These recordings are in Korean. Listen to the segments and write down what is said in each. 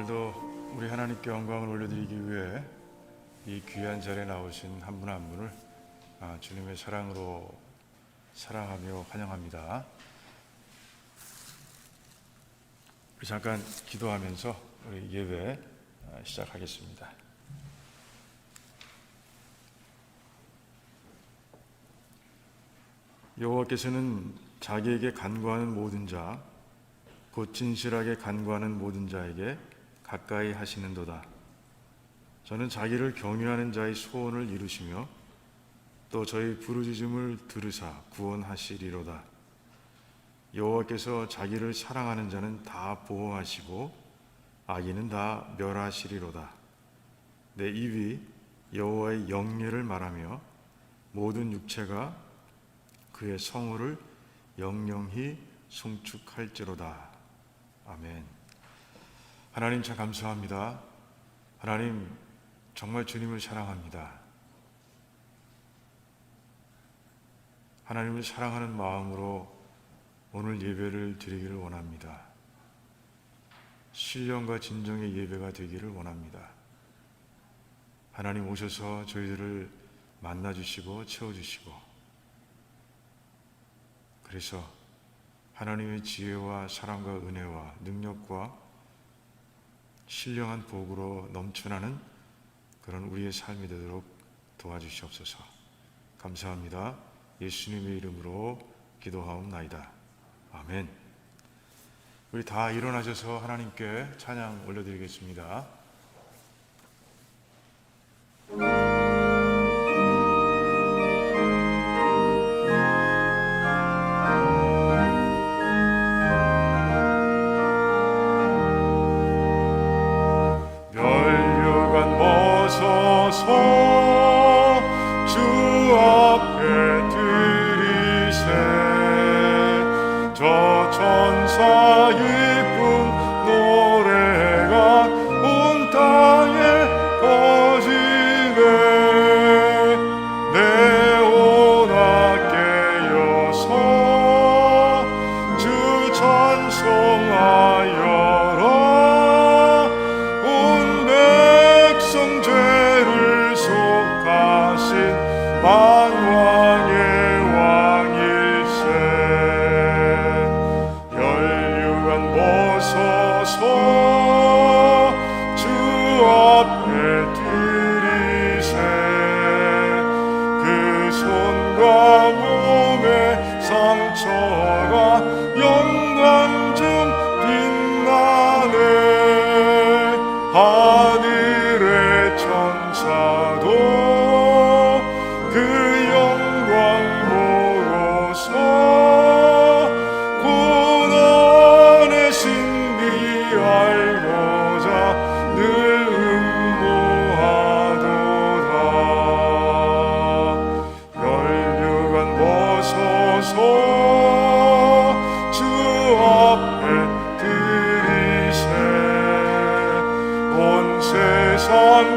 오늘도 우리 하나님께 영광을 올려드리기 위해 이 귀한 자리에 나오신 한 분 한 분을 주님의 사랑으로 사랑하며 환영합니다. 우리 잠깐 기도하면서 우리 예배 시작하겠습니다. 여호와께서는 자기에게 간구하는 모든 자, 곧 진실하게 간구하는 모든 자에게 가까이 하시는도다. 저는 자기를 경유하는 자의 소원을 이루시며 또 저희 부르짖음을 들으사 구원하시리로다. 여호와께서 자기를 사랑하는 자는 다 보호하시고 악인은 다 멸하시리로다. 내 입이 여호와의 영예를 말하며 모든 육체가 그의 성호를 영영히 송축할지로다. 아멘. 하나님 참 감사합니다. 하나님 정말 주님을 사랑합니다. 하나님을 사랑하는 마음으로 오늘 예배를 드리기를 원합니다. 신령과 진정의 예배가 되기를 원합니다. 하나님 오셔서 저희들을 만나주시고 채워주시고, 그래서 하나님의 지혜와 사랑과 은혜와 능력과 신령한 복으로 넘쳐나는 그런 우리의 삶이 되도록 도와주시옵소서. 감사합니다. 예수님의 이름으로 기도하옵나이다. 아멘. 우리 다 일어나셔서 하나님께 찬양 올려드리겠습니다.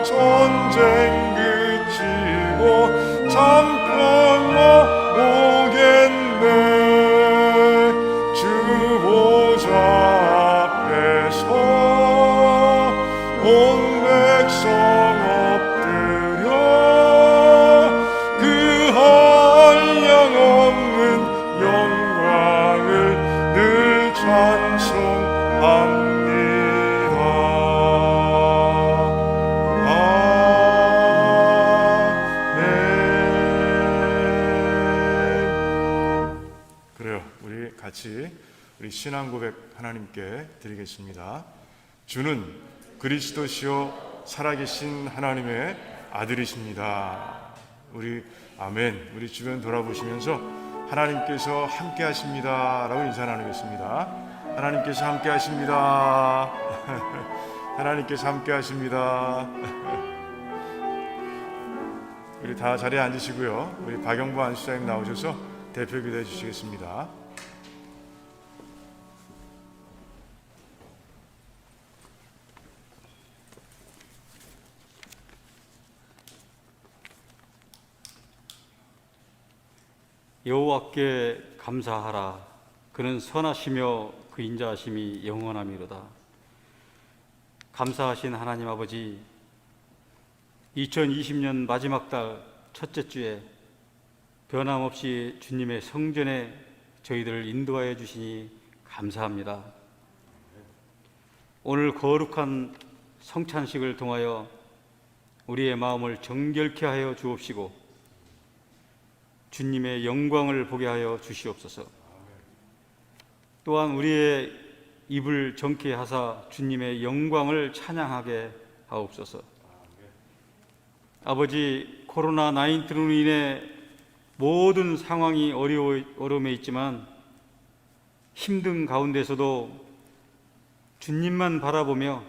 전쟁 그치고 참 평화 오겠네. 주 보좌 앞에서 온 백성 엎드려 그 한량없는 영광을 늘 찬송합니다. 같이 우리 신앙 고백 하나님께 드리겠습니다. 주는 그리스도시요 살아계신 하나님의 아들이십니다. 우리 아멘. 우리 주변 돌아보시면서 하나님께서 함께 하십니다 라고 인사 나누겠습니다. 하나님께서 함께 하십니다. 하나님께서 함께 하십니다. 우리 다 자리에 앉으시고요. 우리 박영부 안수장님 나오셔서 대표 기도해 주시겠습니다. 여호와께 감사하라. 그는 선하시며 그 인자하심이 영원함이로다. 감사하신 하나님 아버지, 2020년 마지막 달 첫째 주에 변함없이 주님의 성전에 저희들을 인도하여 주시니 감사합니다. 오늘 거룩한 성찬식을 통하여 우리의 마음을 정결케 하여 주옵시고 주님의 영광을 보게 하여 주시옵소서. 또한 우리의 입을 정케 하사 주님의 영광을 찬양하게 하옵소서. 아버지, 코로나19로 인해 모든 상황이 어려움에 있지만 힘든 가운데서도 주님만 바라보며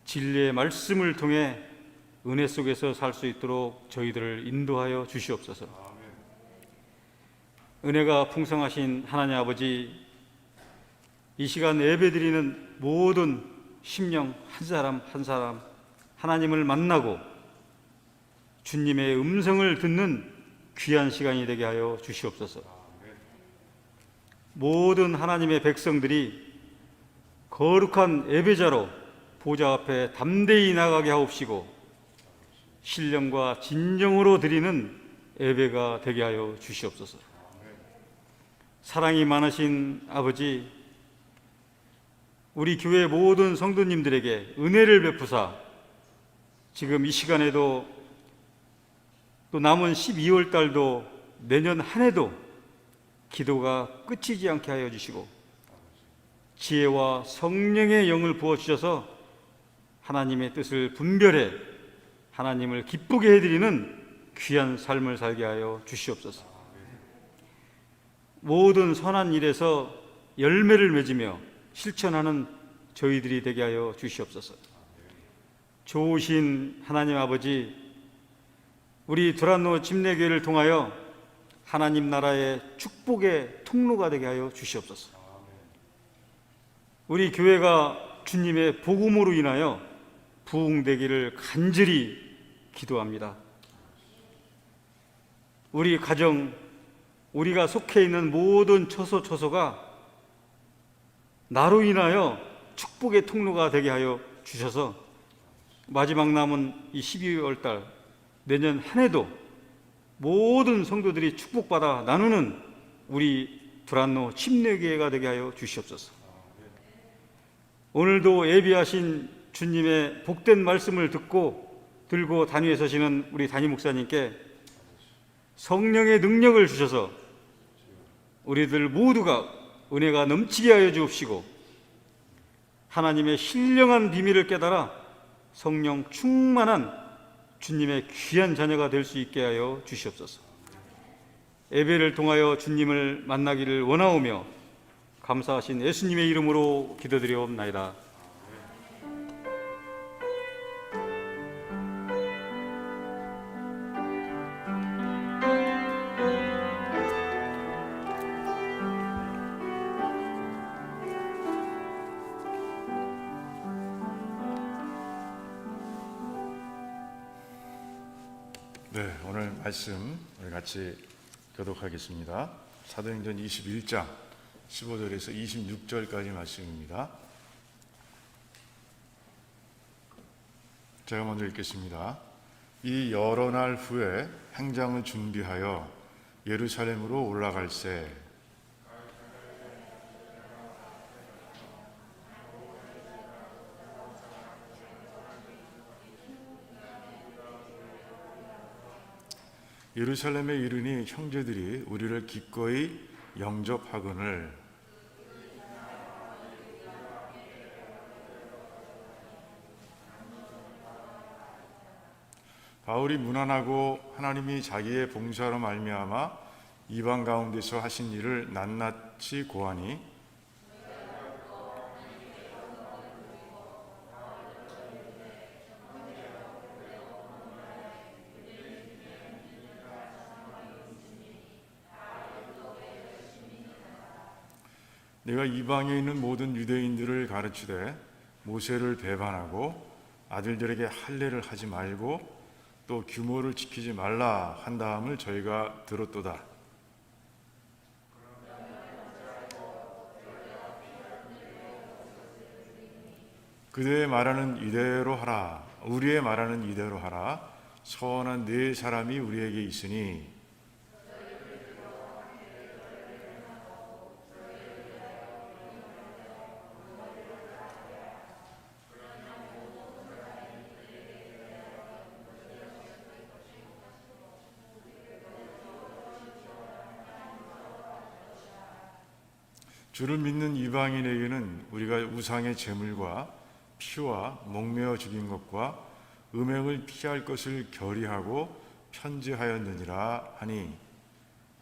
진리의 말씀을 통해 은혜 속에서 살 수 있도록 저희들을 인도하여 주시옵소서. 은혜가 풍성하신 하나님 아버지, 이 시간 예배드리는 모든 심령 한 사람 한 사람 하나님을 만나고 주님의 음성을 듣는 귀한 시간이 되게 하여 주시옵소서. 모든 하나님의 백성들이 거룩한 예배자로 보좌 앞에 담대히 나가게 하옵시고 신령과 진정으로 드리는 예배가 되게 하여 주시옵소서. 사랑이 많으신 아버지, 우리 교회 모든 성도님들에게 은혜를 베푸사 지금 이 시간에도 또 남은 12월 달도 내년 한 해도 기도가 끝이지 않게 하여 주시고 지혜와 성령의 영을 부어주셔서 하나님의 뜻을 분별해 하나님을 기쁘게 해드리는 귀한 삶을 살게 하여 주시옵소서. 모든 선한 일에서 열매를 맺으며 실천하는 저희들이 되게 하여 주시옵소서. 좋으신 하나님 아버지, 우리 두란노 침례교회를 통하여 하나님 나라의 축복의 통로가 되게 하여 주시옵소서. 우리 교회가 주님의 복음으로 인하여 부흥되기를 간절히 기도합니다. 우리 가정, 우리가 속해 있는 모든 처소처소가 나로 인하여 축복의 통로가 되게 하여 주셔서 마지막 남은 이 12월 달 내년 한 해도 모든 성도들이 축복받아 나누는 우리 두란노 침례교회가 되게 하여 주시옵소서. 오늘도 예비하신 주님의 복된 말씀을 들고 단위에 서시는 우리 담임 목사님께 성령의 능력을 주셔서 우리들 모두가 은혜가 넘치게 하여 주옵시고 하나님의 신령한 비밀을 깨달아 성령 충만한 주님의 귀한 자녀가 될 수 있게 하여 주시옵소서. 예배를 통하여 주님을 만나기를 원하오며 감사하신 예수님의 이름으로 기도드리옵나이다. 네, 오늘 말씀 우리 같이 교독하겠습니다. 사도행전 21장 15절에서 26절까지 말씀입니다. 제가 먼저 읽겠습니다. 이 여러 날 후에 행장을 준비하여 예루살렘으로 올라갈새 예루살렘에 이르니 형제들이 우리를 기꺼이 영접하거늘 바울이 무난하고 하나님이 자기의 봉사로 말미암아 이방 가운데서 하신 일을 낱낱이 고하니 내가 이방에 있는 모든 유대인들을 가르치되 모세를 배반하고 아들들에게 할례를 하지 말고 또 규모를 지키지 말라 한 다음을 저희가 들었도다. 그대의 말하는 이대로 하라. 우리의 말하는 이대로 하라. 선한 네 사람이 우리에게 있으니 주를 믿는 이방인에게는 우리가 우상의 제물과 피와 목매어 죽인 것과 음행을 피할 것을 결의하고 편지하였느니라 하니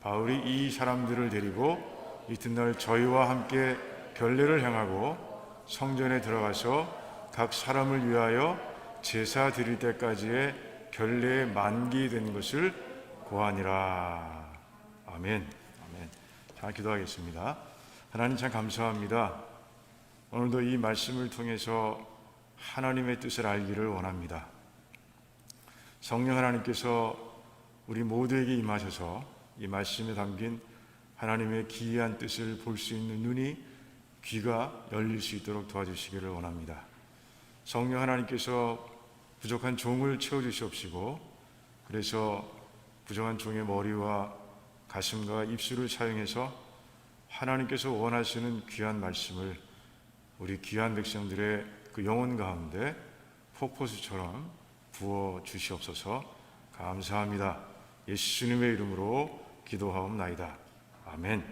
바울이 이 사람들을 데리고 이튿날 저희와 함께 결례를 행하고 성전에 들어가서 각 사람을 위하여 제사 드릴 때까지의 결례의 만기된 것을 고하니라. 아멘. 아멘. 자, 기도하겠습니다. 하나님 참 감사합니다. 오늘도 이 말씀을 통해서 하나님의 뜻을 알기를 원합니다. 성령 하나님께서 우리 모두에게 임하셔서 이 말씀에 담긴 하나님의 기이한 뜻을 볼 수 있는 눈이, 귀가 열릴 수 있도록 도와주시기를 원합니다. 성령 하나님께서 부족한 종을 채워주시옵시고, 그래서 부족한 종의 머리와 가슴과 입술을 사용해서 하나님께서 원하시는 귀한 말씀을 우리 귀한 백성들의 그 영혼 가운데 폭포수처럼 부어 주시옵소서. 감사합니다. 예수님의 이름으로 기도하옵나이다. 아멘.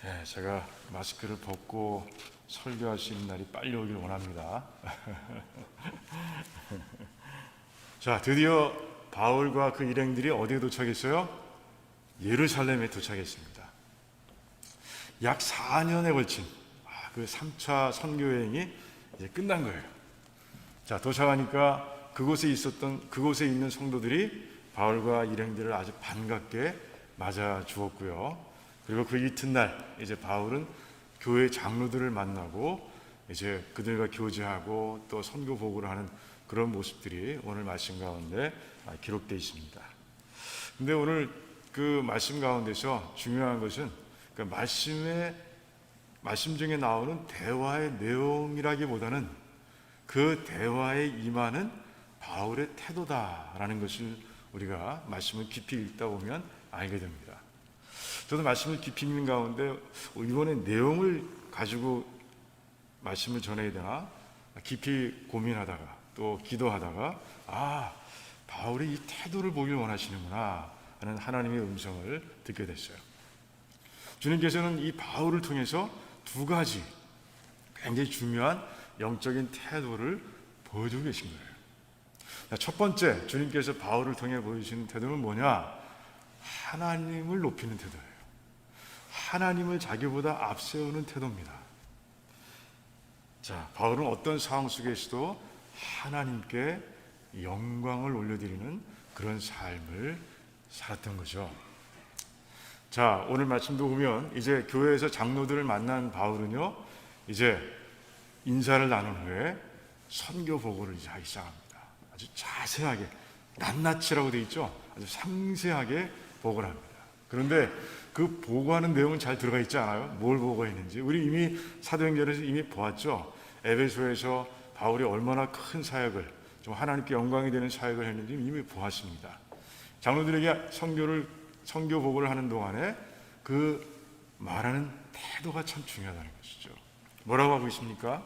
예, 제가 마스크를 벗고 설교할 수 있는 날이 빨리 오길 원합니다. 자, 드디어 바울과 그 일행들이 어디에 도착했어요? 예루살렘에 도착했습니다. 약 4년에 걸친 그 3차 선교 여행이 이제 끝난 거예요. 자, 도착하니까 그곳에 있는 성도들이 바울과 일행들을 아주 반갑게 맞아 주었고요. 그리고 그 이튿날 이제 바울은 교회 장로들을 만나고 이제 그들과 교제하고 또 선교 보고를 하는 그런 모습들이 오늘 말씀 가운데 기록되어 있습니다. 근데 오늘 그 말씀 가운데서 중요한 것은 그 말씀 중에 나오는 대화의 내용이라기보다는 그 대화에 임하는 바울의 태도다라는 것을 우리가 말씀을 깊이 읽다 보면 알게 됩니다. 저도 말씀을 깊이 읽는 가운데 이번에 내용을 가지고 말씀을 전해야 되나 깊이 고민하다가 또 기도하다가 바울의 이 태도를 보길 원하시는구나 하는 하나님의 음성을 듣게 됐어요. 주님께서는 이 바울을 통해서 두 가지 굉장히 중요한 영적인 태도를 보여주고 계신 거예요. 첫 번째, 주님께서 바울을 통해 보여주시는 태도는 뭐냐? 하나님을 높이는 태도예요. 하나님을 자기보다 앞세우는 태도입니다. 자, 바울은 어떤 상황 속에서도 하나님께 영광을 올려드리는 그런 삶을 살았던 거죠. 자, 오늘 말씀도 보면 이제 교회에서 장로들을 만난 바울은요, 이제 인사를 나눈 후에 선교 보고를 이제 하기 시작합니다. 아주 자세하게, 낱낱이라고 되어 있죠. 아주 상세하게 보고를 합니다. 그런데 그 보고하는 내용은 잘 들어가 있지 않아요? 뭘 보고했는지. 우리 이미 사도행전에서 이미 보았죠. 에베소에서 바울이 얼마나 큰 사역을, 좀 하나님께 영광이 되는 사역을 했는지 이미 보았습니다. 장로들에게 선교 보고를 하는 동안에 그 말하는 태도가 참 중요하다는 것이죠. 뭐라고 하고 있습니까?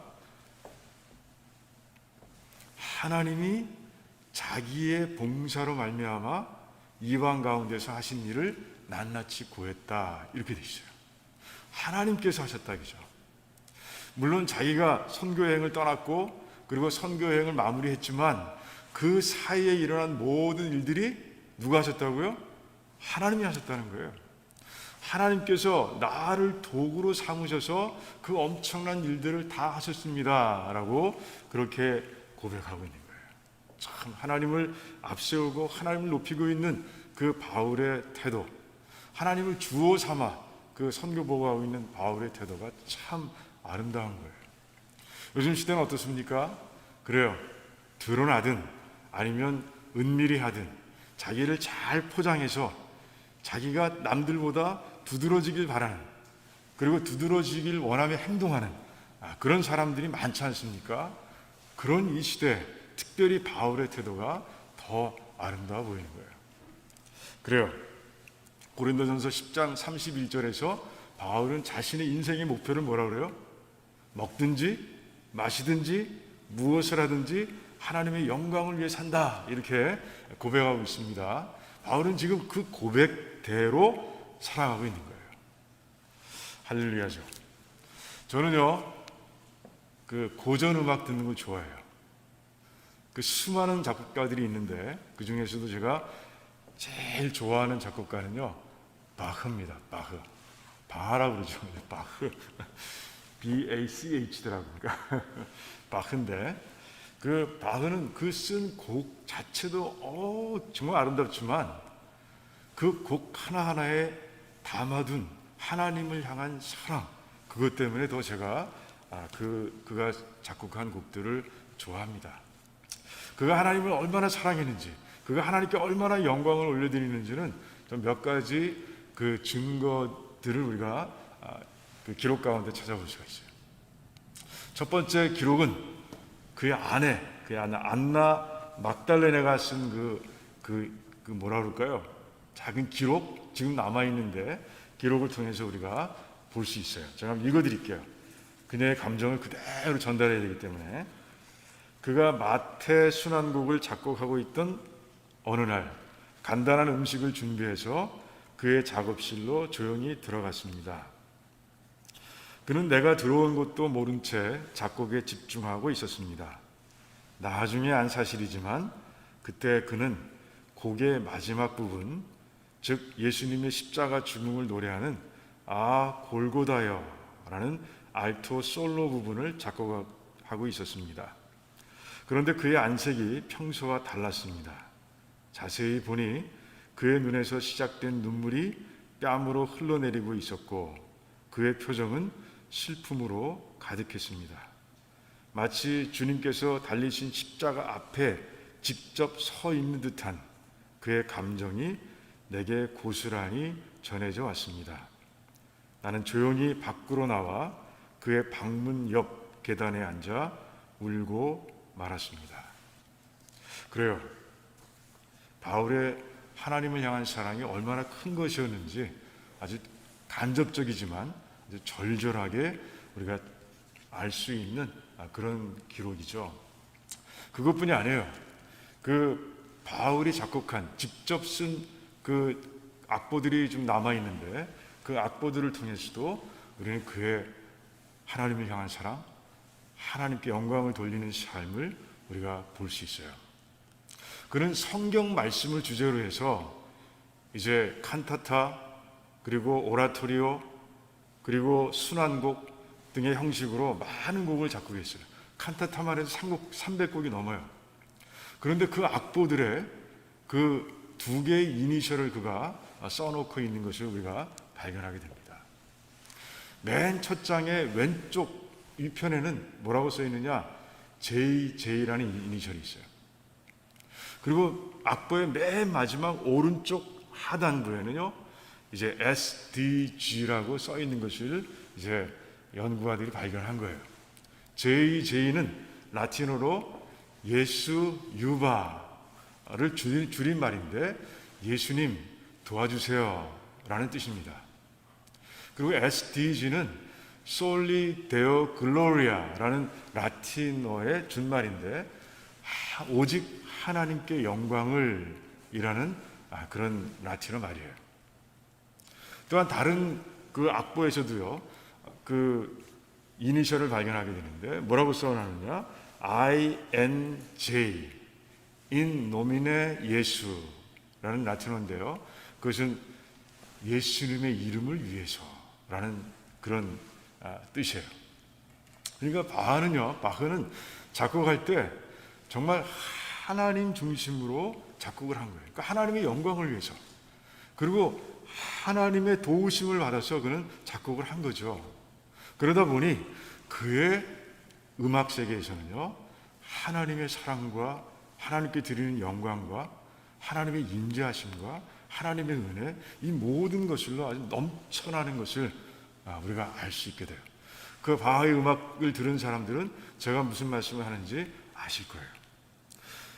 하나님이 자기의 봉사로 말미암아 이방 가운데서 하신 일을 낱낱이 고했다, 이렇게 돼 있어요. 하나님께서 하셨다, 그죠? 물론 자기가 선교 여행을 떠났고 그리고 선교 여행을 마무리했지만 그 사이에 일어난 모든 일들이 누가 하셨다고요? 하나님이 하셨다는 거예요. 하나님께서 나를 도구로 삼으셔서 그 엄청난 일들을 다 하셨습니다 라고 그렇게 고백하고 있는 거예요. 참 하나님을 앞세우고 하나님을 높이고 있는 그 바울의 태도, 하나님을 주어 삼아 그 선교 보고하고 있는 바울의 태도가 참 아름다운 거예요. 요즘 시대는 어떻습니까? 그래요. 드러나든 아니면 은밀히 하든 자기를 잘 포장해서 자기가 남들보다 두드러지길 바라는, 그리고 두드러지길 원하며 행동하는 그런 사람들이 많지 않습니까? 그런 이 시대, 특별히 바울의 태도가 더 아름다워 보이는 거예요. 그래요. 고린도전서 10장 31절에서 바울은 자신의 인생의 목표를 뭐라 그래요? 먹든지 마시든지 무엇을 하든지 하나님의 영광을 위해 산다, 이렇게 고백하고 있습니다. 바울은 지금 그 고백대로 살아가고 있는 거예요. 할렐루야죠. 저는요, 그 고전 음악 듣는 거 좋아해요. 그 수많은 작곡가들이 있는데 그 중에서도 제가 제일 좋아하는 작곡가는요, 바흐입니다. 바흐. 바하라고 그러죠. 바흐. BACH더라고요. 바흐인데, 그 바흐는 그 쓴 곡 자체도 정말 아름답지만 그 곡 하나하나에 담아둔 하나님을 향한 사랑, 그것 때문에 더 제가 그가 작곡한 곡들을 좋아합니다. 그가 하나님을 얼마나 사랑했는지, 그가 하나님께 얼마나 영광을 올려드리는지는 좀 몇 가지 그 증거들을 우리가 그 기록 가운데 찾아볼 수가 있어요. 첫 번째 기록은 그의 아내 안나 막달레네가 쓴 그 뭐라 그럴까요? 작은 기록, 지금 남아 있는데 기록을 통해서 우리가 볼 수 있어요. 제가 한번 읽어드릴게요. 그녀의 감정을 그대로 전달해야 되기 때문에. 그가 마태 순환곡을 작곡하고 있던 어느 날 간단한 음식을 준비해서 그의 작업실로 조용히 들어갔습니다. 그는 내가 들어온 것도 모른 채 작곡에 집중하고 있었습니다. 나중에 안 사실이지만 그때 그는 곡의 마지막 부분, 즉 예수님의 십자가 죽음을 노래하는 골고다여 라는 알토 솔로 부분을 작곡하고 있었습니다. 그런데 그의 안색이 평소와 달랐습니다. 자세히 보니 그의 눈에서 시작된 눈물이 뺨으로 흘러내리고 있었고 그의 표정은 슬픔으로 가득했습니다. 마치 주님께서 달리신 십자가 앞에 직접 서 있는 듯한 그의 감정이 내게 고스란히 전해져 왔습니다. 나는 조용히 밖으로 나와 그의 방문 옆 계단에 앉아 울고 말았습니다. 그래요. 바울의 하나님을 향한 사랑이 얼마나 큰 것이었는지 아주 간접적이지만 아주 절절하게 우리가 알 수 있는 그런 기록이죠. 그것뿐이 아니에요. 그 바울이 작곡한 직접 쓴 그 악보들이 좀 남아 있는데 그 악보들을 통해서도 우리는 그의 하나님을 향한 사랑, 하나님께 영광을 돌리는 삶을 우리가 볼 수 있어요. 그는 성경 말씀을 주제로 해서 이제 칸타타, 그리고 오라토리오, 그리고 순환곡 등의 형식으로 많은 곡을 작곡했어요. 칸타타만 해도 300곡이 넘어요. 그런데 그 악보들에 그 두 개의 이니셜을 그가 써놓고 있는 것을 우리가 발견하게 됩니다. 맨 첫 장의 왼쪽 위편에는 뭐라고 써 있느냐? JJ라는 이니셜이 있어요. 그리고 악보의 맨 마지막 오른쪽 하단부에는요, 이제 SDG라고 써 있는 것을 이제 연구가들이 발견한 거예요. JJ는 라틴어로 예수 유바를 줄인 말인데 예수님 도와주세요 라는 뜻입니다. 그리고 SDG는 Soli Deo Gloria라는 라틴어의 준말인데 오직 하나님께 영광을 이라는 그런 라틴어 말이에요. 또한 다른 그 악보에서도요, 그 이니셜을 발견하게 되는데 뭐라고 써놨느냐? INJ in nomine 예수라는 라틴어인데요. 그것은 예수님의 이름을 위해서라는 그런 뜻이에요. 그러니까 바흐는 작곡할 때 정말 하나님 중심으로 작곡을 한 거예요. 그러니까 하나님의 영광을 위해서, 그리고 하나님의 도우심을 받아서 그는 작곡을 한 거죠. 그러다 보니 그의 음악 세계에서는요, 하나님의 사랑과 하나님께 드리는 영광과 하나님의 인자하심과 하나님의 은혜, 이 모든 것들로 아주 넘쳐나는 것을 우리가 알 수 있게 돼요. 그 바하의 음악을 들은 사람들은 제가 무슨 말씀을 하는지 아실 거예요.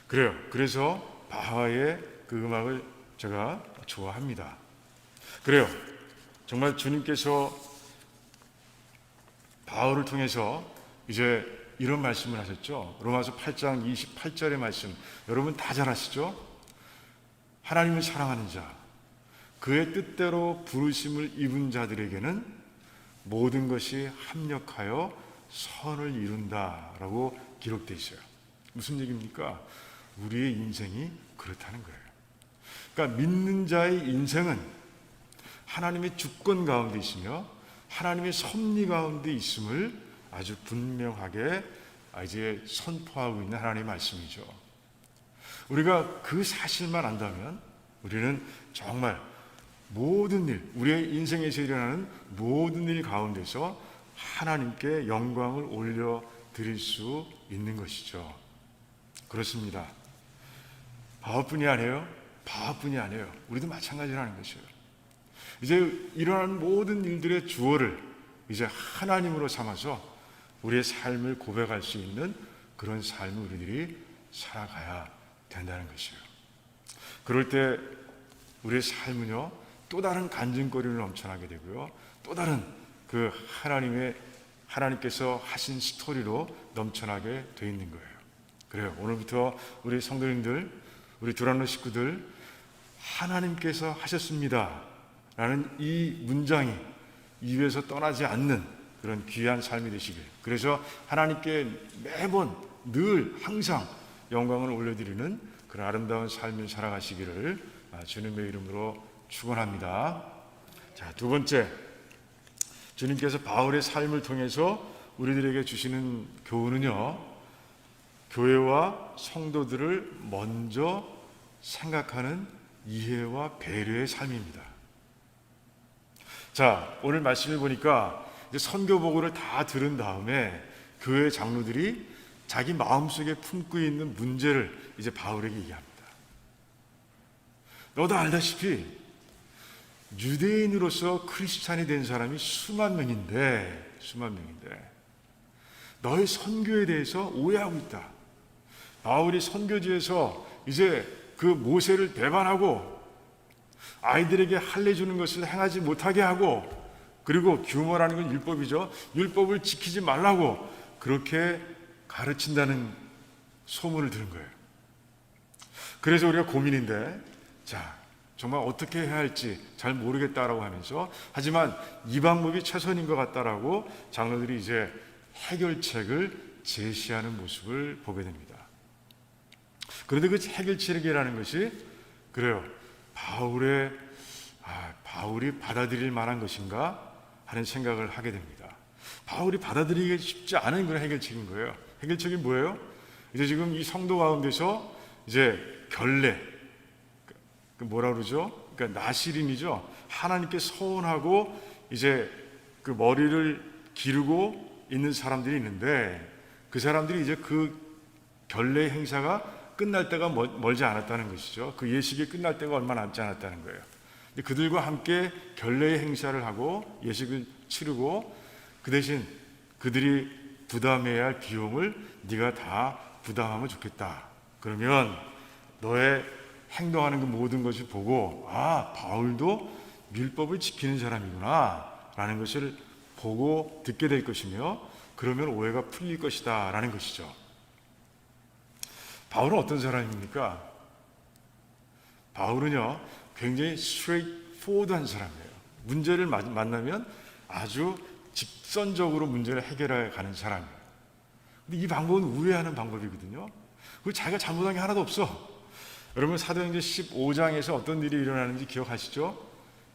그래요. 그래서 바하의 그 음악을 제가 좋아합니다. 그래요. 정말 주님께서 바울을 통해서 이제 이런 말씀을 하셨죠. 로마서 8장 28절의 말씀, 여러분 다 잘 아시죠? 하나님을 사랑하는 자, 그의 뜻대로 부르심을 입은 자들에게는 모든 것이 합력하여 선을 이룬다라고 기록되어 있어요. 무슨 얘기입니까? 우리의 인생이 그렇다는 거예요. 그러니까 믿는 자의 인생은 하나님의 주권 가운데 있으며 하나님의 섭리 가운데 있음을 아주 분명하게 이제 선포하고 있는 하나님의 말씀이죠. 우리가 그 사실만 안다면 우리는 정말 모든 일, 우리의 인생에서 일어나는 모든 일 가운데서 하나님께 영광을 올려드릴 수 있는 것이죠. 그렇습니다. 바울뿐이 아니에요. 바울뿐이 아니에요. 우리도 마찬가지라는 것이에요. 이제 일어나는 모든 일들의 주어를 이제 하나님으로 삼아서 우리의 삶을 고백할 수 있는 그런 삶을 우리들이 살아가야 된다는 것이에요. 그럴 때 우리의 삶은요, 또 다른 간증거리를 넘쳐나게 되고요, 또 다른 그 하나님께서 하신 스토리로 넘쳐나게 돼 있는 거예요. 그래요. 오늘부터 우리 성도님들, 우리 두란노 식구들, 하나님께서 하셨습니다 라는 이 문장이 입에서 떠나지 않는 그런 귀한 삶이 되시길, 그래서 하나님께 매번 늘 항상 영광을 올려드리는 그런 아름다운 삶을 살아가시기를 주님의 이름으로 축원합니다. 자, 두 번째, 주님께서 바울의 삶을 통해서 우리들에게 주시는 교훈은요, 교회와 성도들을 먼저 생각하는 이해와 배려의 삶입니다. 자, 오늘 말씀을 보니까 이제 선교보고를 다 들은 다음에 교회 장로들이 자기 마음속에 품고 있는 문제를 이제 바울에게 얘기합니다. 너도 알다시피 유대인으로서 크리스찬이 된 사람이 수만 명인데 너의 선교에 대해서 오해하고 있다. 바울이 선교지에서 이제 그 모세를 배반하고 아이들에게 할례 주는 것을 행하지 못하게 하고, 그리고 규모라는 건 율법이죠. 율법을 지키지 말라고 그렇게 가르친다는 소문을 들은 거예요. 그래서 우리가 고민인데, 자, 정말 어떻게 해야 할지 잘 모르겠다라고 하면서, 하지만 이 방법이 최선인 것 같다라고 장로들이 이제 해결책을 제시하는 모습을 보게 됩니다. 그런데 그 해결책이라는 것이 그래요, 바울이 받아들일 만한 것인가 하는 생각을 하게 됩니다. 바울이 받아들이기 쉽지 않은 그런 해결책인 거예요. 해결책이 뭐예요? 이제 지금 이 성도 가운데서 이제 결례, 뭐라 그러죠? 그러니까 나시린이죠. 하나님께 서운하고 이제 그 머리를 기르고 있는 사람들이 있는데, 그 사람들이 이제 그 결례 행사가 끝날 때가 멀지 않았다는 것이죠. 그 예식이 끝날 때가 얼마 남지 않았다는 거예요. 근데 그들과 함께 결례의 행사를 하고 예식을 치르고, 그 대신 그들이 부담해야 할 비용을 네가 다 부담하면 좋겠다. 그러면 너의 행동하는 그 모든 것을 보고, 아, 바울도 율법을 지키는 사람이구나 라는 것을 보고 듣게 될 것이며, 그러면 오해가 풀릴 것이다 라는 것이죠. 바울은 어떤 사람입니까? 바울은요, 굉장히 straightforward한 사람이에요. 문제를 만나면 아주 직선적으로 문제를 해결해 가는 사람이에요. 근데 이 방법은 우회하는 방법이거든요. 그리고 자기가 잘못한 게 하나도 없어. 여러분, 사도행전 15장에서 어떤 일이 일어나는지 기억하시죠?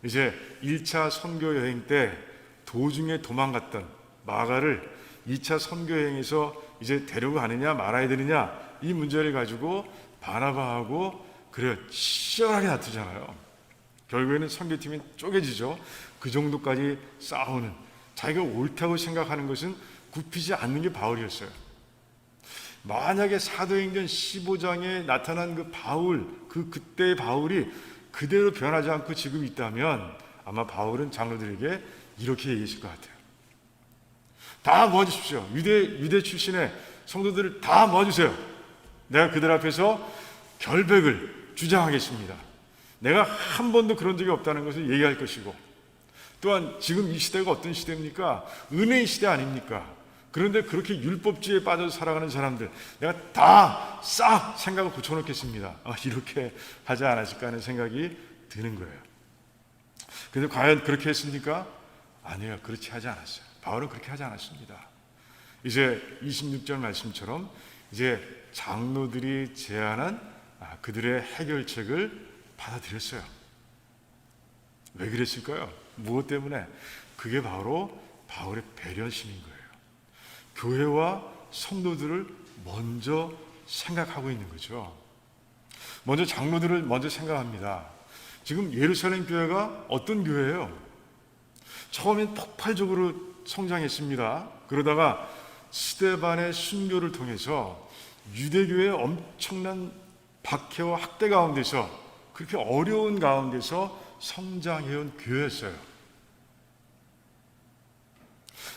이제 1차 선교 여행 때 도중에 도망갔던 마가를 2차 선교 여행에서 이제 데려가느냐 말아야 되느냐, 이 문제를 가지고 바나바하고 그래 치열하게 다투잖아요. 결국에는 선교팀이 쪼개지죠. 그 정도까지 싸우는, 자기가 옳다고 생각하는 것은 굽히지 않는 게 바울이었어요. 만약에 사도행전 15장에 나타난 그 바울, 그때의 바울이 그대로 변하지 않고 지금 있다면 아마 바울은 장로들에게 이렇게 얘기했을 것 같아요. 다 모아주십시오. 유대 출신의 성도들을 다 모아주세요. 내가 그들 앞에서 결백을 주장하겠습니다. 내가 한 번도 그런 적이 없다는 것을 얘기할 것이고, 또한 지금 이 시대가 어떤 시대입니까? 은혜의 시대 아닙니까? 그런데 그렇게 율법주의에 빠져서 살아가는 사람들, 내가 다 싹 생각을 고쳐놓겠습니다. 이렇게 하지 않았을까 하는 생각이 드는 거예요. 그런데 과연 그렇게 했습니까? 아니에요. 그렇지 하지 않았어요. 바울은 그렇게 하지 않았습니다. 이제 26절 말씀처럼 이제 장로들이 제안한 그들의 해결책을 받아들였어요. 왜 그랬을까요? 무엇 때문에? 그게 바로 바울의 배려심인 거예요. 교회와 성도들을 먼저 생각하고 있는 거죠. 먼저 장로들을 먼저 생각합니다. 지금 예루살렘 교회가 어떤 교회예요? 처음엔 폭발적으로 성장했습니다. 그러다가 스데반의 순교를 통해서 유대교의 엄청난 박해와 학대 가운데서, 그렇게 어려운 가운데서 성장해온 교회였어요.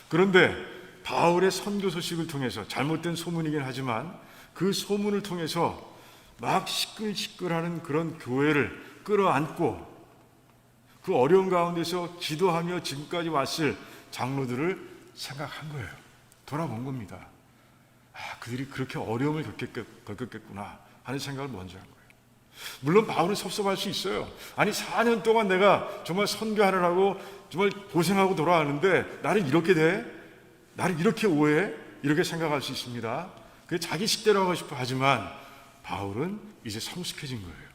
그런데 바울의 선교 소식을 통해서, 잘못된 소문이긴 하지만 그 소문을 통해서 막 시끌시끌하는 그런 교회를 끌어안고 그 어려운 가운데서 기도하며 지금까지 왔을 장로들을 생각한 거예요. 돌아본 겁니다. 그들이 그렇게 어려움을 겪겠구나 하는 생각을 먼저 한 거예요. 물론 바울은 섭섭할 수 있어요. 아니 4년 동안 내가 정말 선교하느라고 정말 고생하고 돌아왔는데 나를 이렇게 돼? 나를 이렇게 오해해? 이렇게 생각할 수 있습니다. 그게 자기 식대로 하고 싶어 하지만 바울은 이제 성숙해진 거예요.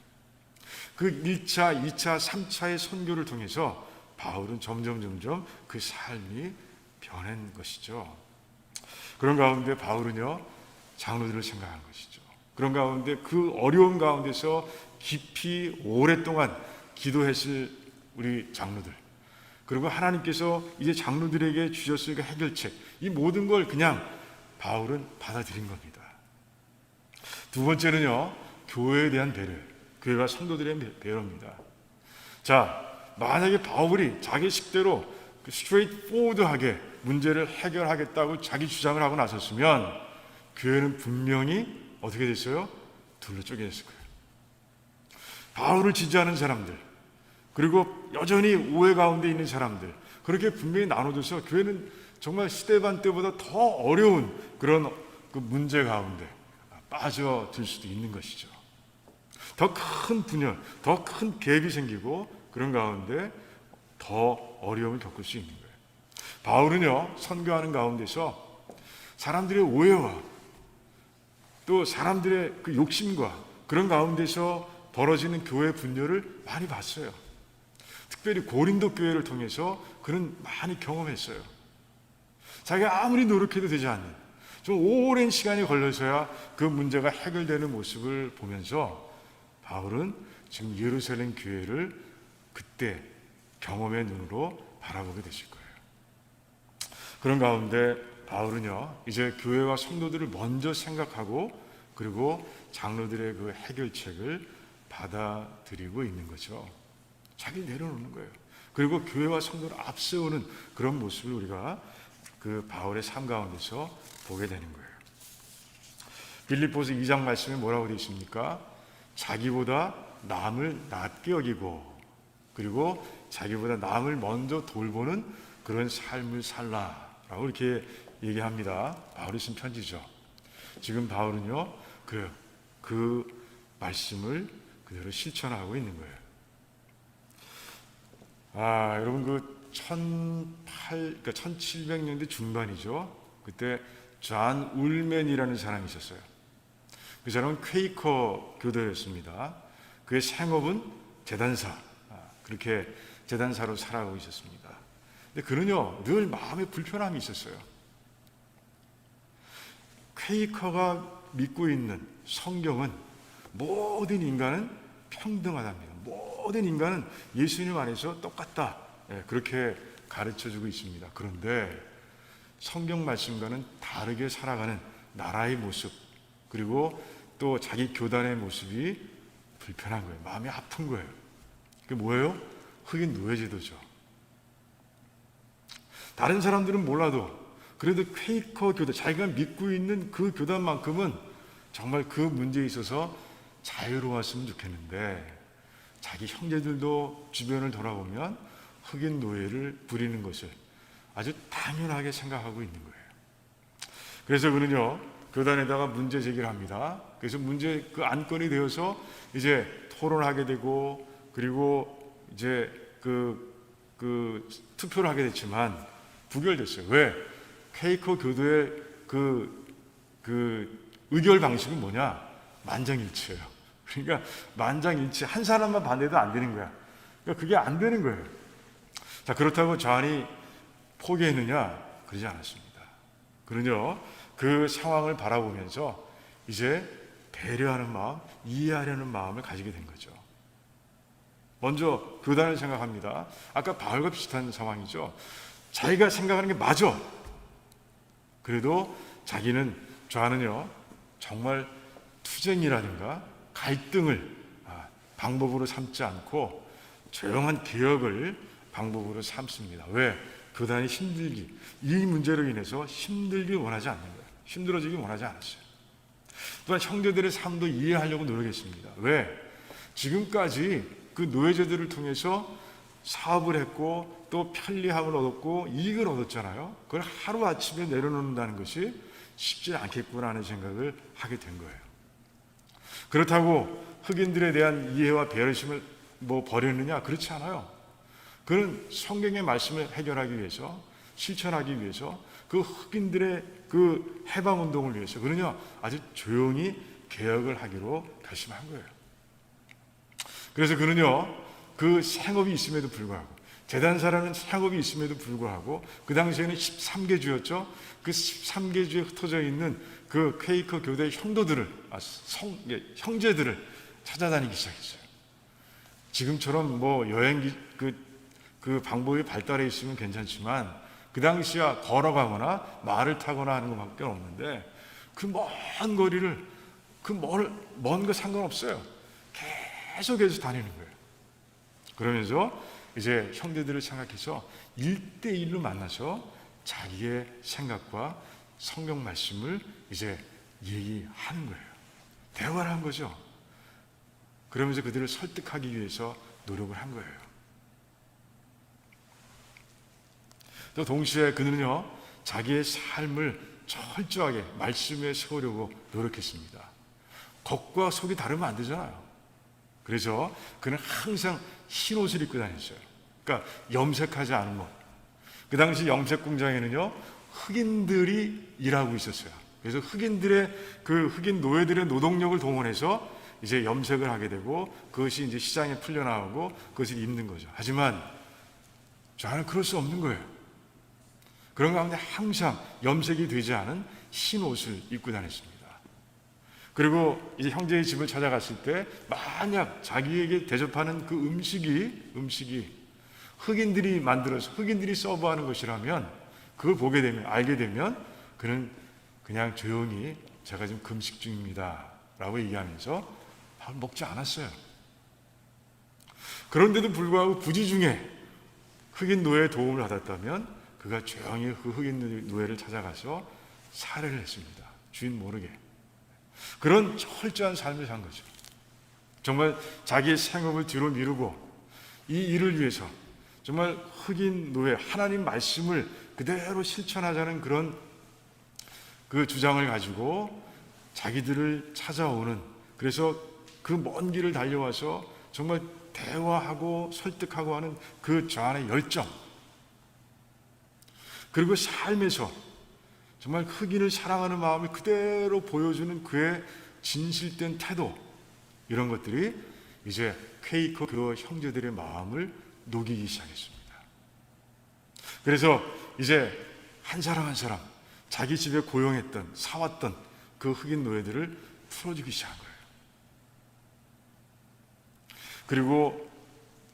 그 1차, 2차, 3차의 선교를 통해서 바울은 점점 그 삶이 변한 것이죠. 그런 가운데 바울은요, 장로들을 생각한 것이죠. 그런 가운데 그 어려운 가운데서 깊이 오랫동안 기도했을 우리 장로들, 그리고 하나님께서 이제 장로들에게 주셨을 그 해결책, 이 모든 걸 그냥 바울은 받아들인 겁니다. 두 번째는요, 교회에 대한 배려, 교회와 성도들의 배려입니다. 자, 만약에 바울이 자기 식대로 스트레이트 포워드하게 문제를 해결하겠다고 자기 주장을 하고 나섰으면 교회는 분명히 어떻게 됐어요? 둘로 쪼개졌을 거예요. 바울을 지지하는 사람들, 그리고 여전히 오해 가운데 있는 사람들, 그렇게 분명히 나눠져서 교회는 정말 스데반 때보다 더 어려운 그런 그 문제 가운데 빠져들 수도 있는 것이죠. 더 큰 분열, 더 큰 갭이 생기고 그런 가운데 더 어려움을 겪을 수 있는 거예요. 바울은요, 선교하는 가운데서 사람들의 오해와 또 사람들의 그 욕심과 그런 가운데서 벌어지는 교회 분열을 많이 봤어요. 특별히 고린도 교회를 통해서 그는 많이 경험했어요. 자기가 아무리 노력해도 되지 않는, 좀 오랜 시간이 걸려서야 그 문제가 해결되는 모습을 보면서 바울은 지금 예루살렘 교회를 그때 경험의 눈으로 바라보게 되실 거예요. 그런 가운데 바울은요, 이제 교회와 성도들을 먼저 생각하고 그리고 장로들의 그 해결책을 받아들이고 있는 거죠. 자기 내려놓는 거예요. 그리고 교회와 성도를 앞세우는 그런 모습을 우리가 그 바울의 삶 가운데서 보게 되는 거예요. 빌립보서 2장 말씀에 뭐라고 되어 있습니까? 자기보다 남을 낮게 여기고 그리고 자기보다 남을 먼저 돌보는 그런 삶을 살라라고 이렇게 얘기합니다. 바울이 쓴 편지죠. 지금 바울은요, 그 말씀을 그대로 실천하고 있는 거예요. 여러분 그 1700년대 중반이죠. 그때 존 울맨이라는 사람이 있었어요. 그 사람은 퀘이커 교도였습니다. 그의 생업은 제단사, 그렇게 제단사로 살아가고 있었습니다. 근데 그는요, 늘 마음에 불편함이 있었어요. 퀘이커가 믿고 있는 성경은 모든 인간은 평등하답니다. 모든 인간은 예수님 안에서 똑같다. 그렇게 가르쳐주고 있습니다. 그런데 성경 말씀과는 다르게 살아가는 나라의 모습, 그리고 또 자기 교단의 모습이 불편한 거예요. 마음이 아픈 거예요. 그게 뭐예요? 흑인 노예제도죠. 다른 사람들은 몰라도 그래도 퀘이커 교단, 자기가 믿고 있는 그 교단만큼은 정말 그 문제에 있어서 자유로웠으면 좋겠는데 자기 형제들도 주변을 돌아보면 흑인 노예를 부리는 것을 아주 당연하게 생각하고 있는 거예요. 그래서 그는요, 교단에다가 문제 제기를 합니다. 그래서 문제 그 안건이 되어서 이제 토론하게 되고, 그리고 이제 그 투표를 하게 됐지만 부결됐어요. 왜? 퀘이커 교도의 그 의결 방식은 뭐냐? 만장일치예요. 그러니까 만장일치, 한 사람만 반대도 안 되는 거야. 그러니까 그게 안 되는 거예요. 자, 그렇다고 존이 포기했느냐? 그러지 않았습니다. 그는요, 그 상황을 바라보면서 이제 배려하는 마음, 이해하려는 마음을 가지게 된 거죠. 먼저 교단을 생각합니다. 아까 바울과 비슷한 상황이죠. 자기가 생각하는 게 맞아. 그래도 존은요, 정말 투쟁이라든가 갈등을 방법으로 삼지 않고 조용한 개혁을 방법으로 삼습니다. 왜? 교단이 이 문제로 인해서 힘들길 원하지 않는 거예요. 힘들어지길 원하지 않았어요. 또한 형제들의 삶도 이해하려고 노력했습니다. 왜? 지금까지 그 노예제도를 통해서 사업을 했고 또 편리함을 얻었고 이익을 얻었잖아요. 그걸 하루아침에 내려놓는다는 것이 쉽지 않겠구나 하는 생각을 하게 된 거예요. 그렇다고 흑인들에 대한 이해와 배려심을 버렸느냐? 그렇지 않아요. 그는 성경의 말씀을 해결하기 위해서, 실천하기 위해서, 그 흑인들의 그 해방운동을 위해서 그는요, 아주 조용히 개혁을 하기로 결심한 거예요. 그래서 그는요, 그 생업이 있음에도 불구하고, 재단사라는 생업이 있음에도 불구하고, 그 당시에는 13개 주였죠. 그 13개 주에 흩어져 있는 그 퀘이커 교대의 형제들을 찾아다니기 시작했어요. 지금처럼 여행기 그 방법이 발달해 있으면 괜찮지만 그 당시야 걸어가거나 말을 타거나 하는 것밖에 없는데 그 먼 거리를 먼 거 상관없어요. 계속해서 다니는 거예요. 그러면서 이제 형제들을 생각해서 1대1로 만나서 자기의 생각과 성경 말씀을 이제 얘기하는 거예요. 대화를 한 거죠. 그러면서 그들을 설득하기 위해서 노력을 한 거예요. 또 동시에 그는요, 자기의 삶을 철저하게 말씀에 세우려고 노력했습니다. 겉과 속이 다르면 안 되잖아요. 그래서 그는 항상 흰 옷을 입고 다녔어요. 그러니까 염색하지 않은 것. 그 당시 염색 공장에는요, 흑인들이 일하고 있었어요. 그래서 흑인 노예들의 노동력을 동원해서 이제 염색을 하게 되고 그것이 이제 시장에 풀려나오고 그것을 입는 거죠. 하지만 저는 그럴 수 없는 거예요. 그런 가운데 항상 염색이 되지 않은 흰 옷을 입고 다녔습니다. 그리고 이제 형제의 집을 찾아갔을 때 만약 자기에게 대접하는 그 음식이 흑인들이 만들어서 흑인들이 서브하는 것이라면 그걸 보게 되면 알게 되면 그는 그냥 조용히 제가 지금 금식 중입니다 라고 얘기하면서 밥을 먹지 않았어요. 그런데도 불구하고 부지중에 흑인 노예의 도움을 받았다면 그가 조용히 그 흑인 노예를 찾아가서 살해를 했습니다. 주인 모르게. 그런 철저한 삶을 산 거죠. 정말 자기의 생업을 뒤로 미루고 이 일을 위해서 정말 흑인 노예, 하나님 말씀을 그대로 실천하자는 그런 그 주장을 가지고 자기들을 찾아오는, 그래서 그 먼 길을 달려와서 정말 대화하고 설득하고 하는 그 존의 열정, 그리고 삶에서 정말 흑인을 사랑하는 마음을 그대로 보여주는 그의 진실된 태도, 이런 것들이 이제 퀘이커 그 형제들의 마음을 녹이기 시작했습니다. 그래서 이제 한 사람 한 사람 자기 집에 고용했던, 사왔던 그 흑인 노예들을 풀어주기 시작한 거예요. 그리고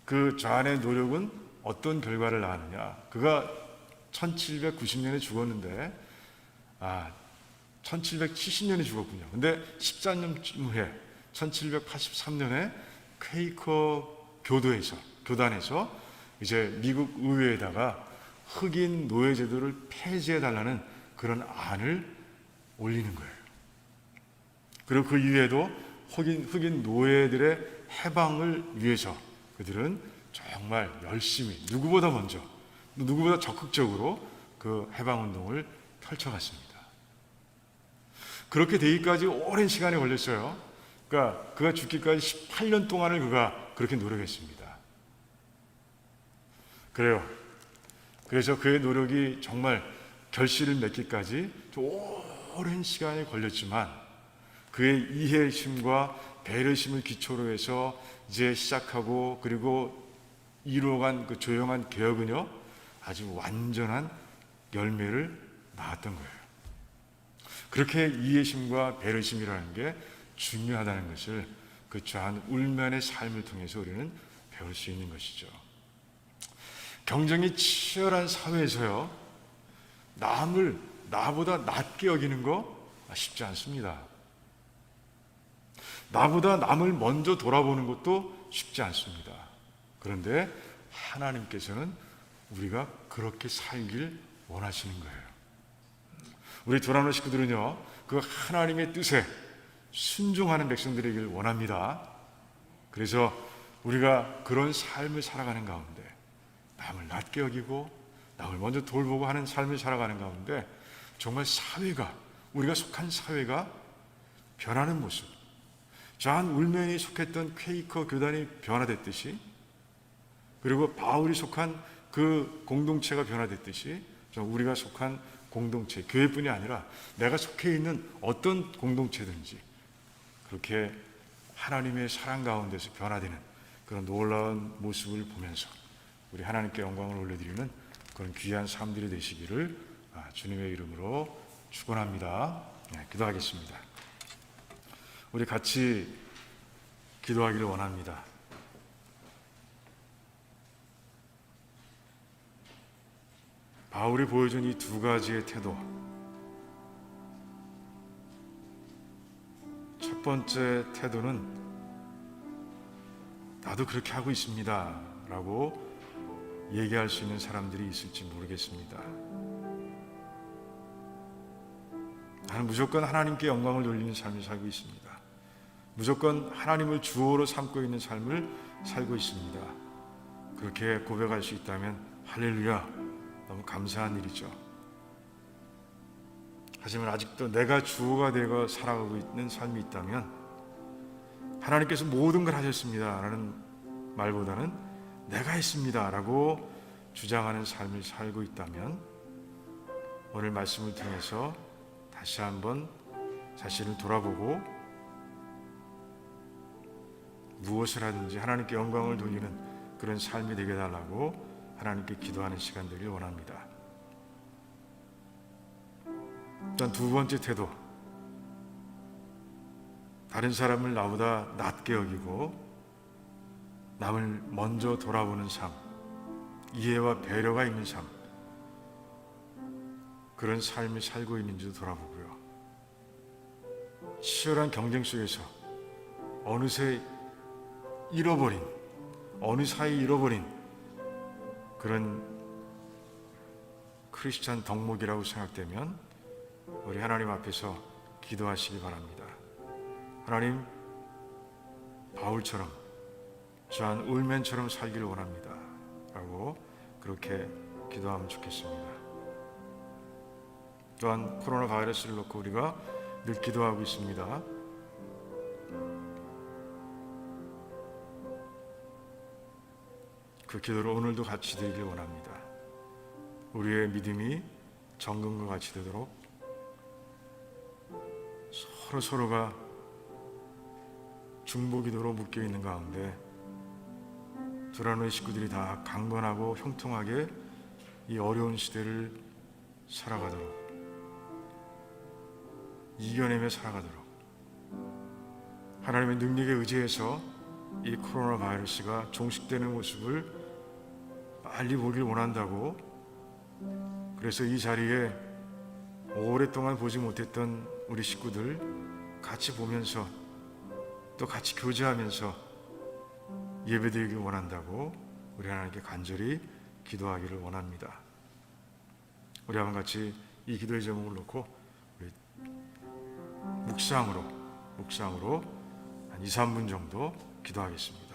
그 존의 노력은 어떤 결과를 낳았느냐. 그가 1790년에 죽었는데 1770년에 죽었군요. 근데 14년 후에 1783년에 퀘이커 교단에서 이제 미국 의회에다가 흑인 노예 제도를 폐지해달라는 그런 안을 올리는 거예요. 그리고 그 이후에도 흑인 노예들의 해방을 위해서 그들은 정말 열심히 누구보다 먼저, 누구보다 적극적으로 그 해방운동을 펼쳐갔습니다. 그렇게 되기까지 오랜 시간이 걸렸어요. 그러니까 그가 죽기까지 18년 동안을 그가 그렇게 노력했습니다. 그래요. 그래서 그의 노력이 정말 결실을 맺기까지 오랜 시간이 걸렸지만 그의 이해심과 배려심을 기초로 해서 이제 시작하고 그리고 이루어간 그 조용한 개혁은요, 아주 완전한 열매를 낳았던 거예요. 그렇게 이해심과 배려심이라는 게 중요하다는 것을 그 좌한 울면의 삶을 통해서 우리는 배울 수 있는 것이죠. 경쟁이 치열한 사회에서요, 남을 나보다 낮게 여기는 거 쉽지 않습니다. 나보다 남을 먼저 돌아보는 것도 쉽지 않습니다. 그런데 하나님께서는 우리가 그렇게 살길 원하시는 거예요. 우리 도라노 식구들은요, 그 하나님의 뜻에 순종하는 백성들이길 원합니다. 그래서 우리가 그런 삶을 살아가는 가운데 남을 낮게 여기고 남을 먼저 돌보고 하는 삶을 살아가는 가운데 정말 사회가, 우리가 속한 사회가 변하는 모습, 좌한 울면이 속했던 퀘이커 교단이 변화됐듯이, 그리고 바울이 속한 그 공동체가 변화됐듯이 우리가 속한 공동체, 교회뿐이 아니라 내가 속해 있는 어떤 공동체든지 그렇게 하나님의 사랑 가운데서 변화되는 그런 놀라운 모습을 보면서 우리 하나님께 영광을 올려드리는 그런 귀한 삶들이 되시기를 주님의 이름으로 축원합니다. 기도하겠습니다. 우리 같이 기도하기를 원합니다. 바울이 보여준 이 두 가지의 태도, 첫 번째 태도는 나도 그렇게 하고 있습니다 라고 얘기할 수 있는 사람들이 있을지 모르겠습니다. 나는 무조건 하나님께 영광을 돌리는 삶을 살고 있습니다. 무조건 하나님을 주어로 삼고 있는 삶을 살고 있습니다. 그렇게 고백할 수 있다면 할렐루야, 너무 감사한 일이죠. 하지만 아직도 내가 주어가 되어 살아가고 있는 삶이 있다면 하나님께서 모든 걸 하셨습니다 라는 말보다는 내가 했습니다 라고 주장하는 삶을 살고 있다면 오늘 말씀을 통해서 다시 한번 자신을 돌아보고 무엇을 하든지 하나님께 영광을 돌리는 그런 삶이 되게 해달라고 하나님께 기도하는 시간 되길 원합니다. 일단 두 번째 태도, 다른 사람을 나보다 낮게 여기고 남을 먼저 돌아보는 삶, 이해와 배려가 있는 삶, 그런 삶을 살고 있는지도 돌아보고요. 치열한 경쟁 속에서 어느새 잃어버린, 어느 사이 잃어버린 그런 크리스찬 덕목이라고 생각되면 우리 하나님 앞에서 기도하시기 바랍니다. 하나님, 바울처럼 저한 울면처럼 살기를 원합니다 라고 그렇게 기도하면 좋겠습니다. 또한 코로나 바이러스를 놓고 우리가 늘 기도하고 있습니다. 그 기도를 오늘도 같이 드리길 원합니다. 우리의 믿음이 정금과 같이 되도록 서로가 중보기도로 묶여있는 가운데 도라노의 식구들이 다 강건하고 형통하게 이 어려운 시대를 살아가도록, 이겨내며 살아가도록 하나님의 능력에 의지해서 이 코로나 바이러스가 종식되는 모습을 빨리 보길 원한다고, 그래서 이 자리에 오랫동안 보지 못했던 우리 식구들 같이 보면서 또 같이 교제하면서 예배드리길 원한다고 우리 하나님께 간절히 기도하기를 원합니다. 우리 한번 같이 이 기도의 제목을 놓고 우리 묵상으로 한 2, 3분 정도 기도하겠습니다.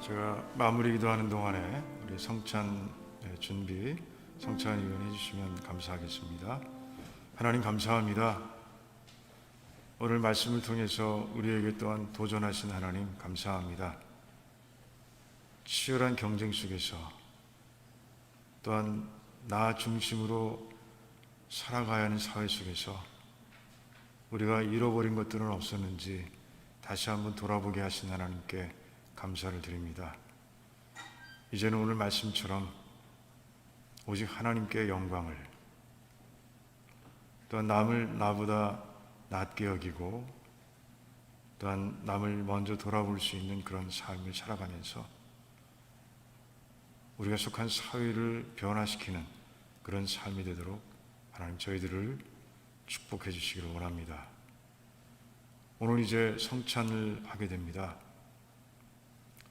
제가 마무리 기도하는 동안에 우리 성찬 준비, 성찬 위원 해주시면 감사하겠습니다. 하나님 감사합니다. 오늘 말씀을 통해서 우리에게 또한 도전하신 하나님 감사합니다. 치열한 경쟁 속에서 또한 나 중심으로 살아가야 하는 사회 속에서 우리가 잃어버린 것들은 없었는지 다시 한번 돌아보게 하신 하나님께 감사를 드립니다. 이제는 오늘 말씀처럼 오직 하나님께 영광을, 또한 남을 나보다 낮게 여기고 또한 남을 먼저 돌아볼 수 있는 그런 삶을 살아가면서 우리가 속한 사회를 변화시키는 그런 삶이 되도록 하나님 저희들을 축복해 주시기를 원합니다. 오늘 이제 성찬을 하게 됩니다.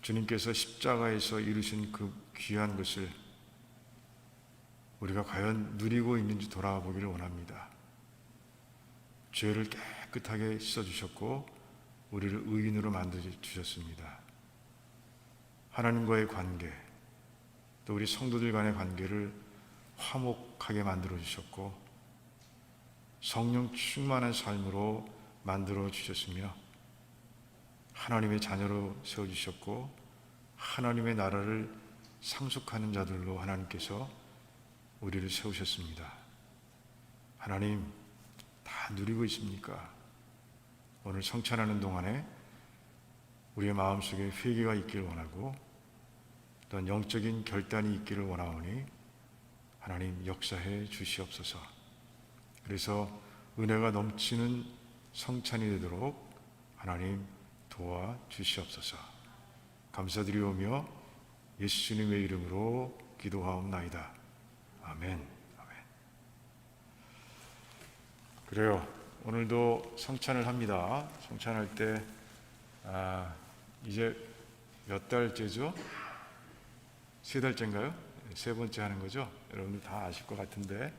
주님께서 십자가에서 이루신 그 귀한 것을 우리가 과연 누리고 있는지 돌아보기를 원합니다. 죄를 깨끗하게 씻어주셨고 우리를 의인으로 만들어주셨습니다. 하나님과의 관계, 또 우리 성도들 간의 관계를 화목하게 만들어주셨고 성령 충만한 삶으로 만들어주셨으며 하나님의 자녀로 세워주셨고 하나님의 나라를 상속하는 자들로 하나님께서 우리를 세우셨습니다. 하나님 다 누리고 있습니까? 오늘 성찬하는 동안에 우리의 마음속에 회개가 있기를 원하고 또한 영적인 결단이 있기를 원하오니 하나님 역사해 주시옵소서. 그래서 은혜가 넘치는 성찬이 되도록 하나님 도와 주시옵소서. 감사드리오며 예수님의 이름으로 기도하옵나이다. 아멘. 아멘. 그래요. 오늘도 성찬을 합니다. 성찬할 때 이제 몇 달째죠? 3달째인가요? 3번째 하는 거죠? 여러분들 다 아실 것 같은데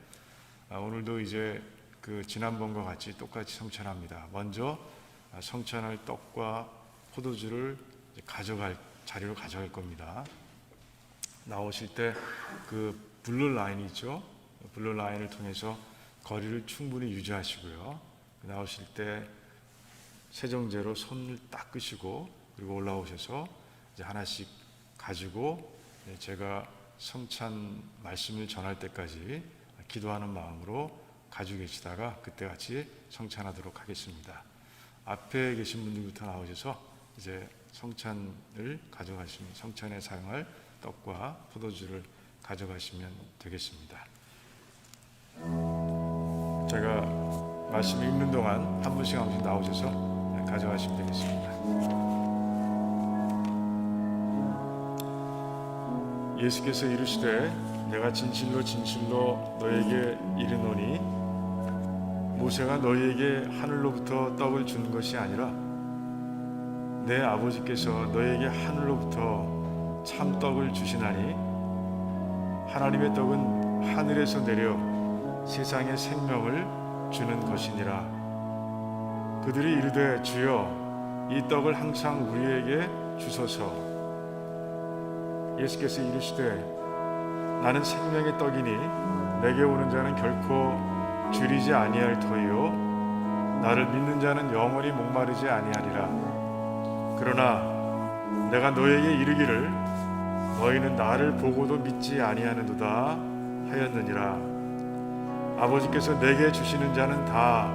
오늘도 이제 그 지난번과 같이 똑같이 성찬합니다. 먼저 성찬할 떡과 포도주를 자리로 가져갈 겁니다. 나오실 때 그 블루 라인이 있죠? 블루 라인을 통해서 거리를 충분히 유지하시고요. 나오실 때 세정제로 손을 닦으시고 그리고 올라오셔서 이제 하나씩 가지고 제가 성찬 말씀을 전할 때까지 기도하는 마음으로 가지고 계시다가 그때 같이 성찬하도록 하겠습니다. 앞에 계신 분들부터 나오셔서 이제 성찬을 가져가시면 성찬에 사용할 떡과 포도주를 가져가시면 되겠습니다. 제가 말씀 읽는 동안 한 분씩 한 분씩 나오셔서 가져가시면 되겠습니다. 예수께서 이르시되 내가 진실로 진실로 너에게 이르노니 모세가 너희에게 하늘로부터 떡을 준 것이 아니라 내 아버지께서 너희에게 하늘로부터 참떡을 주시나니 하나님의 떡은 하늘에서 내려 세상의 생명을 주는 것이니라. 그들이 이르되 주여 이 떡을 항상 우리에게 주소서. 예수께서 이르시되 나는 생명의 떡이니 내게 오는 자는 결코 줄이지 아니할 터이요 나를 믿는 자는 영원히 목마르지 아니하리라. 그러나 내가 너에게 이르기를 너희는 나를 보고도 믿지 아니하는도다 하였느니라. 아버지께서 내게 주시는 자는 다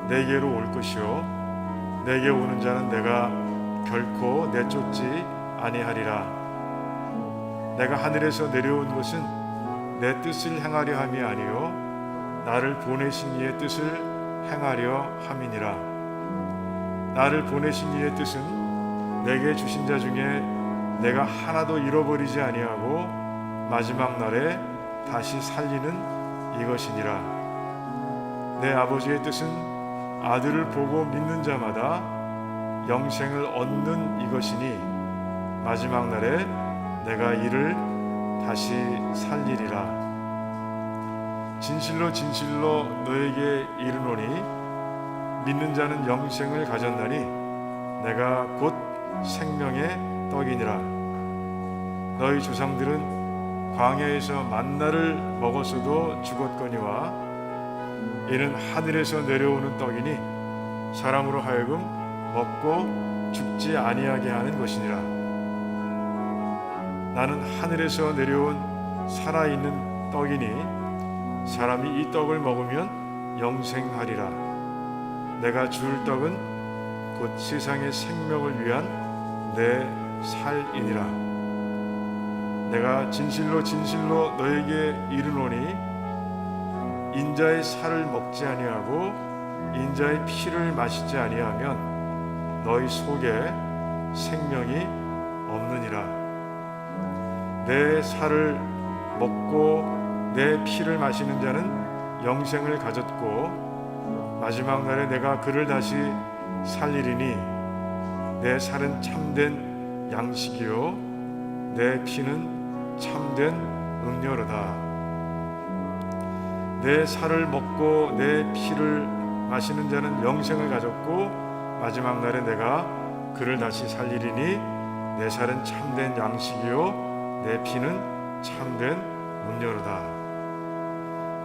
내게로 올 것이요 내게 오는 자는 내가 결코 내쫓지 아니하리라. 내가 하늘에서 내려온 것은 내 뜻을 행하려 함이 아니요 나를 보내신 이의 뜻을 행하려 함이니라. 나를 보내신 이의 뜻은 내게 주신 자 중에 내가 하나도 잃어버리지 아니하고 마지막 날에 다시 살리는 이것이니라. 내 아버지의 뜻은 아들을 보고 믿는 자마다 영생을 얻는 이것이니 마지막 날에 내가 이를 다시 살리리라. 진실로 진실로 너에게 이르노니 믿는 자는 영생을 가졌나니 내가 곧 생명의 떡이니라. 너희 조상들은 광야에서 만나를 먹었어도 죽었거니와 이는 하늘에서 내려오는 떡이니 사람으로 하여금 먹고 죽지 아니하게 하는 것이니라. 나는 하늘에서 내려온 살아있는 떡이니 사람이 이 떡을 먹으면 영생하리라. 내가 줄 떡은 곧 세상의 생명을 위한 내 살이니라. 내가 진실로 진실로 너에게 이르노니 인자의 살을 먹지 아니하고 인자의 피를 마시지 아니하면 너희 속에 생명이 없느니라. 내 살을 먹고 내 피를 마시는 자는 영생을 가졌고 마지막 날에 내가 그를 다시 살리리니 내 살은 참된 양식이요 내 피는 참된 음료로다. 내 살을 먹고 내 피를 마시는 자는 영생을 가졌고 마지막 날에 내가 그를 다시 살리리니 내 살은 참된 양식이요 내 피는 참된 음료로다.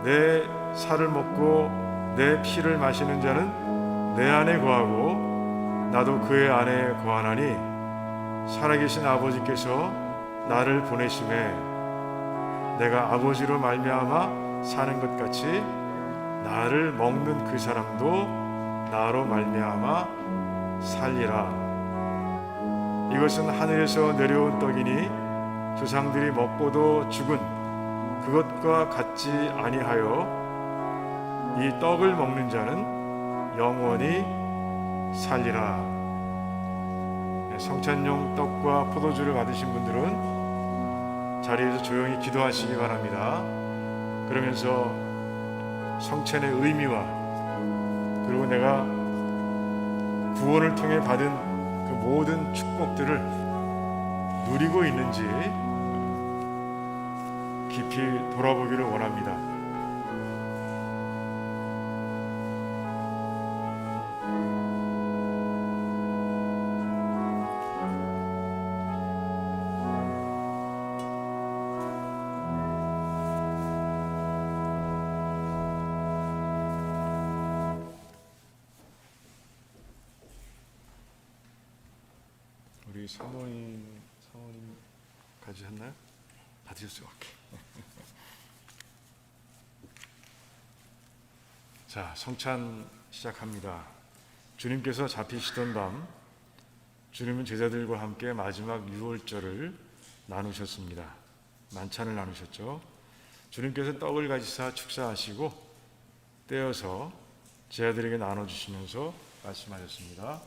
내 살을 먹고 내 피를 마시는 자는 내 안에 거하고 나도 그의 안에 거하나니 살아계신 아버지께서 나를 보내심에 내가 아버지로 말미암아 사는 것 같이 나를 먹는 그 사람도 나로 말미암아 살리라. 이것은 하늘에서 내려온 떡이니 조상들이 먹고도 죽은 그것과 같지 아니하여 이 떡을 먹는 자는 영원히 살리라. 성찬용 떡과 포도주를 받으신 분들은 자리에서 조용히 기도하시기 바랍니다. 그러면서 성찬의 의미와 그 그리고 내가 구원을 통해 받은 그 모든 축복들을 누리고 있는지 깊이 돌아보기를 원합니다. 우리 사모님 가지셨나요? 받으셨어요? 오케이. 자, 성찬 시작합니다. 주님께서 잡히시던 밤 주님은 제자들과 함께 마지막 유월절을 나누셨습니다. 만찬을 나누셨죠. 주님께서 떡을 가지사 축사하시고 떼어서 제자들에게 나눠주시면서 말씀하셨습니다.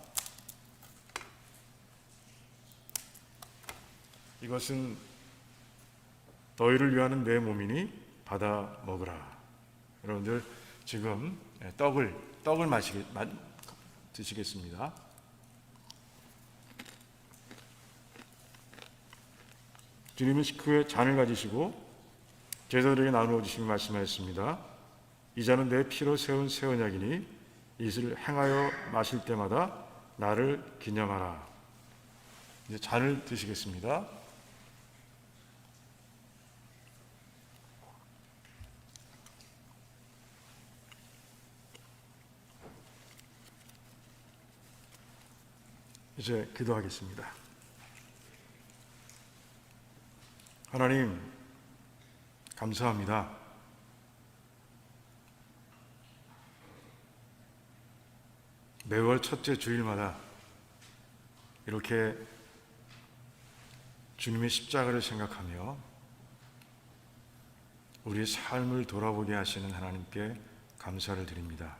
이것은 너희를 위하는 내 몸이니 받아 먹으라. 여러분들 지금 떡을 드시겠습니다. 주님은 그 잔을 가지시고 제자들에게 나누어 주시며 말씀하셨습니다. 이 잔은 내 피로 세운 새 언약이니 이것을 행하여 마실 때마다 나를 기념하라. 이제 잔을 드시겠습니다. 이제 기도하겠습니다. 하나님, 감사합니다. 매월 첫째 주일마다 이렇게 주님의 십자가를 생각하며 우리의 삶을 돌아보게 하시는 하나님께 감사를 드립니다.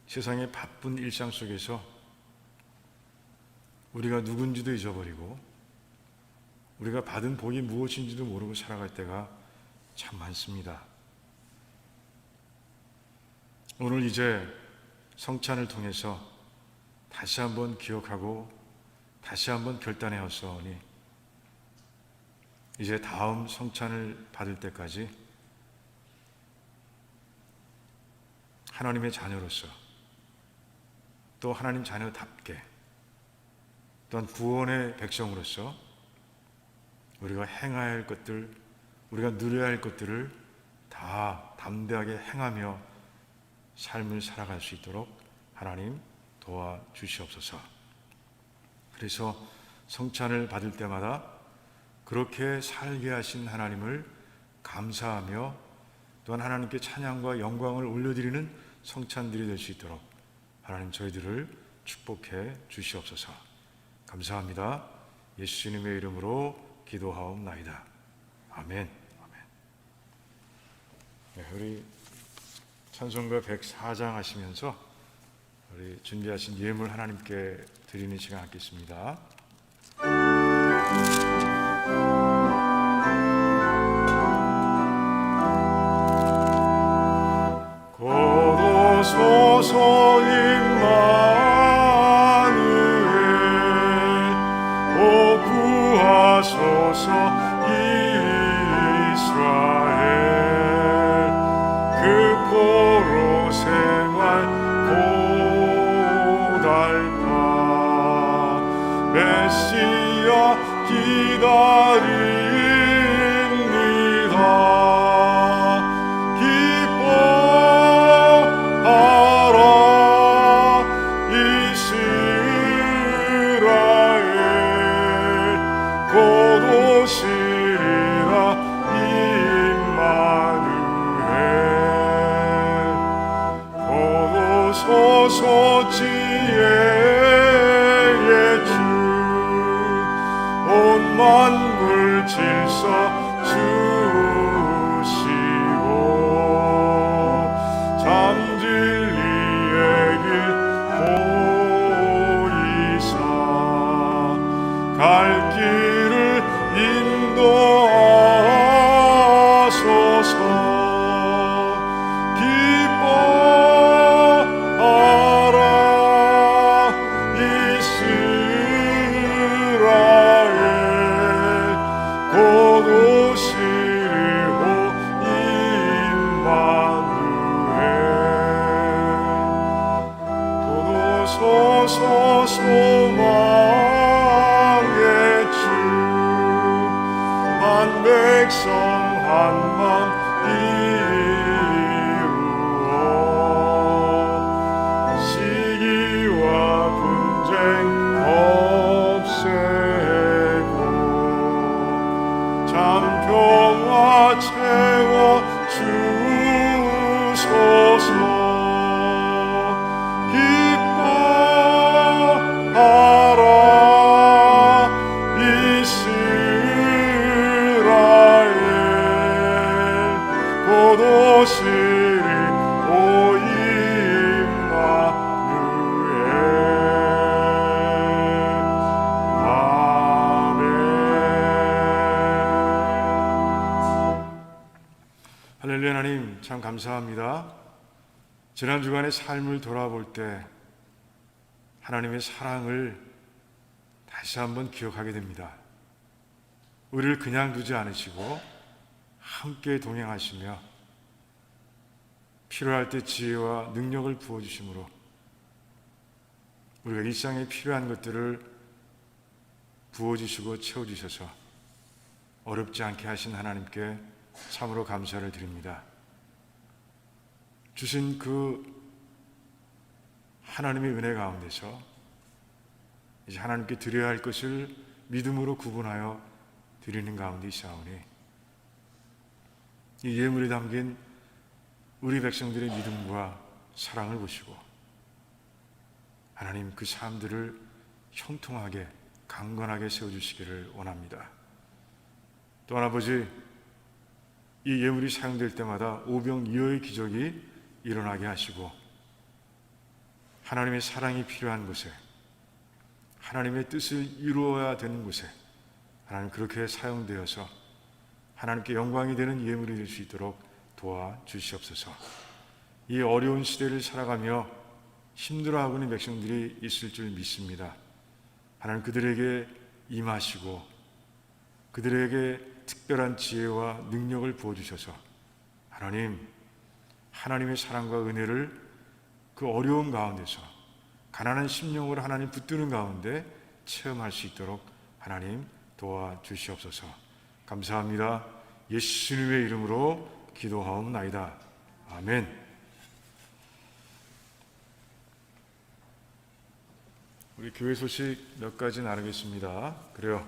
세상의 바쁜 일상 속에서 우리가 누군지도 잊어버리고 우리가 받은 복이 무엇인지도 모르고 살아갈 때가 참 많습니다. 오늘 이제 성찬을 통해서 다시 한번 기억하고 다시 한번 결단하였사오니 이제 다음 성찬을 받을 때까지 하나님의 자녀로서 또 하나님 자녀답게 또한 구원의 백성으로서 우리가 행해야 할 것들, 우리가 누려야 할 것들을 다 담대하게 행하며 삶을 살아갈 수 있도록 하나님 도와주시옵소서. 그래서 성찬을 받을 때마다 그렇게 살게 하신 하나님을 감사하며 또한 하나님께 찬양과 영광을 올려드리는 성찬들이 될 수 있도록 하나님 저희들을 축복해 주시옵소서. 감사합니다. 예수님의 이름으로 기도하옵나이다. 아멘. 네, 우리 찬송가 104장 하시면서 우리 준비하신 예물 하나님께 드리는 시간 갖겠습니다. 고도소서 임마누엘 오 구하소서 이스라엘 그 포로 생활 고달파 메시아 기다립니다. 기뻐하라 이스라엘 곧 오시리라 임마누엘 곧 오소서 지혜의 주 온 만물 질서 주시고 참진리의 길 보이사 갈 길을 인도하소서. 기뻐 주소서 소망의 주 한 백성 한맘 이루어 시기와 분쟁 없애고 참 평화 채워 주소서 기뻐하라 이스라엘 곧 오시리 오 임마누엘 아멘. 할렐루야. 하나님 참 감사합니다. 지난 주간의 삶을 돌아볼 때 하나님의 사랑을 다시 한번 기억하게 됩니다. 우리를 그냥 두지 않으시고 함께 동행하시며 필요할 때 지혜와 능력을 부어주심으로 우리가 일상에 필요한 것들을 부어주시고 채워주셔서 어렵지 않게 하신 하나님께 참으로 감사를 드립니다. 주신 그 하나님의 은혜 가운데서 이제 하나님께 드려야 할 것을 믿음으로 구분하여 드리는 가운데 있사오니 이 예물에 담긴 우리 백성들의 믿음과 사랑을 보시고 하나님 그 삶들을 형통하게 강건하게 세워주시기를 원합니다. 또한 아버지, 이 예물이 사용될 때마다 오병이어의 기적이 일어나게 하시고 하나님의 사랑이 필요한 곳에 하나님의 뜻을 이루어야 되는 곳에 하나님 그렇게 사용되어서 하나님께 영광이 되는 예물이 될 수 있도록 도와주시옵소서. 이 어려운 시대를 살아가며 힘들어하고 있는 백성들이 있을 줄 믿습니다. 하나님 그들에게 임하시고 그들에게 특별한 지혜와 능력을 부어주셔서 하나님의 사랑과 은혜를 그 어려움 가운데서 가난한 심령으로 하나님 붙드는 가운데 체험할 수 있도록 하나님 도와주시옵소서. 감사합니다. 예수님의 이름으로 기도하옵나이다. 아멘. 우리 교회 소식 몇 가지 나누겠습니다. 그래요.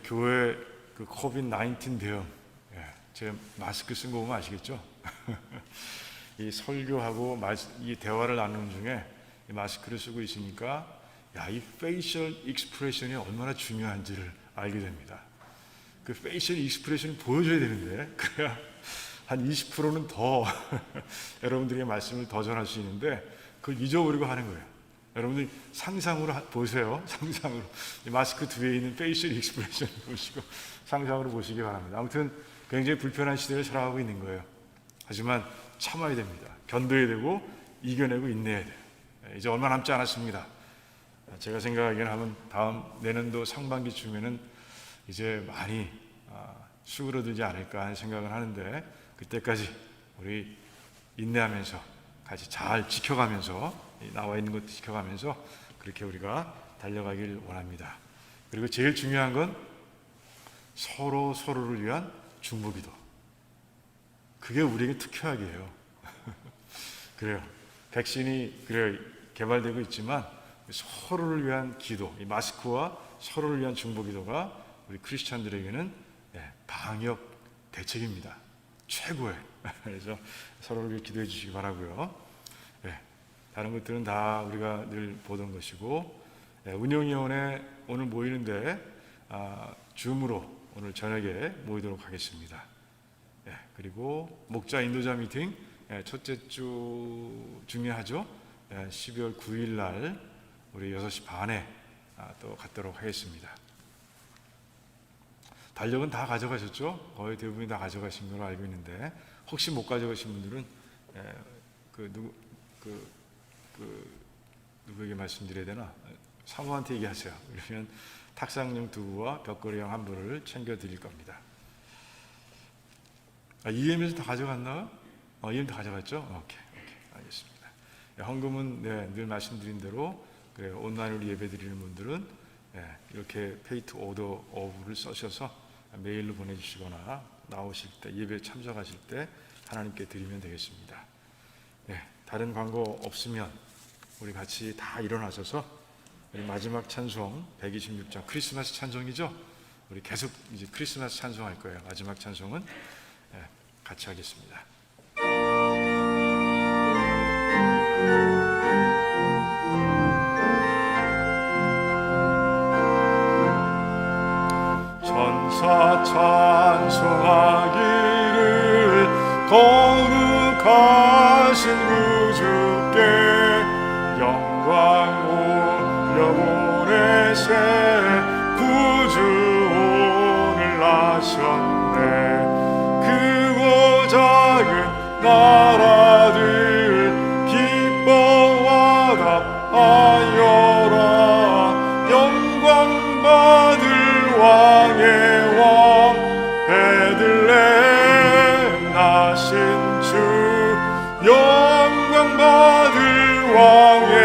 교회 그 코비드-19 대응, 제 마스크 쓴 거 보면 아시겠죠? 이 설교하고 이 대화를 나누는 중에 이 마스크를 쓰고 있으니까 이 페이셜 익스프레션이 얼마나 중요한지를 알게 됩니다. 그 페이셜 익스프레션을 보여줘야 되는데 그래야 한 20%는 더 여러분들에게 말씀을 더 전할 수 있는데 그걸 잊어버리고 하는 거예요. 여러분들 상상으로 보세요. 상상으로 이 마스크 뒤에 있는 페이셜 익스프레션을 보시고 상상으로 보시기 바랍니다. 아무튼 굉장히 불편한 시대를 살아가고 있는 거예요. 하지만 참아야 됩니다. 견뎌야 되고 이겨내고 인내해야 돼요. 이제 얼마 남지 않았습니다. 제가 생각하기에는 다음 내년도 상반기쯤에는 이제 많이 수그러들지 않을까 하는 생각을 하는데 그때까지 우리 인내하면서 같이 잘 지켜가면서 나와 있는 것도 지켜가면서 그렇게 우리가 달려가길 원합니다. 그리고 제일 중요한 건 서로를 위한 중보기도. 그게 우리에게 특효약이에요. 그래요. 백신이 개발되고 있지만 서로를 위한 기도, 이 마스크와 서로를 위한 중보기도가 우리 크리스찬들에게는 방역 대책입니다. 최고의. 그래서 서로를 위해 기도해 주시기 바라고요. 다른 것들은 다 우리가 늘 보던 것이고 운영위원회 오늘 모이는데 줌으로 오늘 저녁에 모이도록 하겠습니다. 그리고 목자 인도자 미팅 첫째 주 중요하죠. 12월 9일 날 우리 6시 반에 또 갖도록 하겠습니다. 달력은 다 가져가셨죠? 거의 대부분이 다 가져가신 걸로 알고 있는데 혹시 못 가져가신 분들은 누구에게 말씀드려야 되나? 사모한테 얘기하세요. 그러면 탁상용 2부와 벽걸이형 1부를 챙겨드릴 겁니다. EM에서 다 가져갔나? EM 다 가져갔죠? 오케이, 알겠습니다. 헌금은 늘 말씀드린 대로 온라인으로 예배 드리는 분들은 이렇게 페이트 오더 오브를 써셔서 메일로 보내주시거나 나오실 때 예배 참석하실 때 하나님께 드리면 되겠습니다. 다른 광고 없으면 우리 같이 다 일어나셔서 우리 마지막 찬송 126장 크리스마스 찬송이죠. 우리 계속 이제 크리스마스 찬송할 거예요. 마지막 찬송은 같이 하겠습니다. 천사 찬송하기를 거룩하신 구주께 영광 올려보내세 구주 오늘 나셨네. 크고 작은 나라들 기뻐하다 하여라. 영광 받을 왕의 왕 베들레헴 나신 주 영광 받을 왕의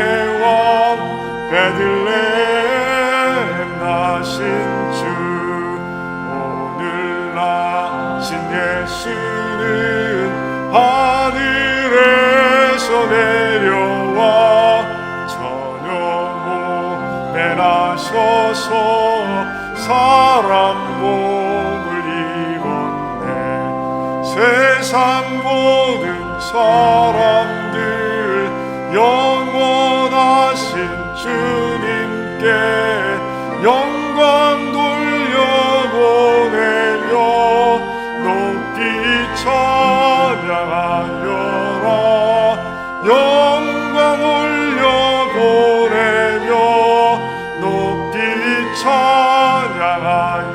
왕 베들레헴 나신 주 오늘 나신 예수는 하늘에서 내려와 저녁 몸에 나셔서 사람 몸을 입었네. 세상 모든 사람들 영원하신 주님께 영광 돌려보내며 높이 찬양하여라. 영광 올려보내며 높이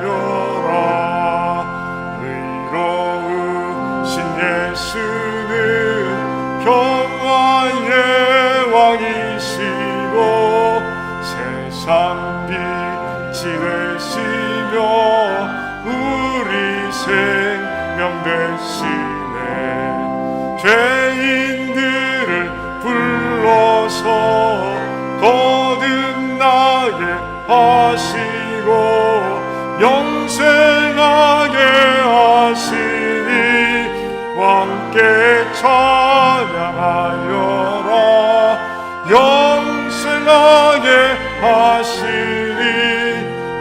찬양하여라. 의로우신 예수는 평화의 왕이시고 세상 빛이 되시며 우리 생명 되시네. 죄인들을 불러서 거듭나게 하시고 영생하게 하시니 함께 찬양하여라. 영생하게 하시니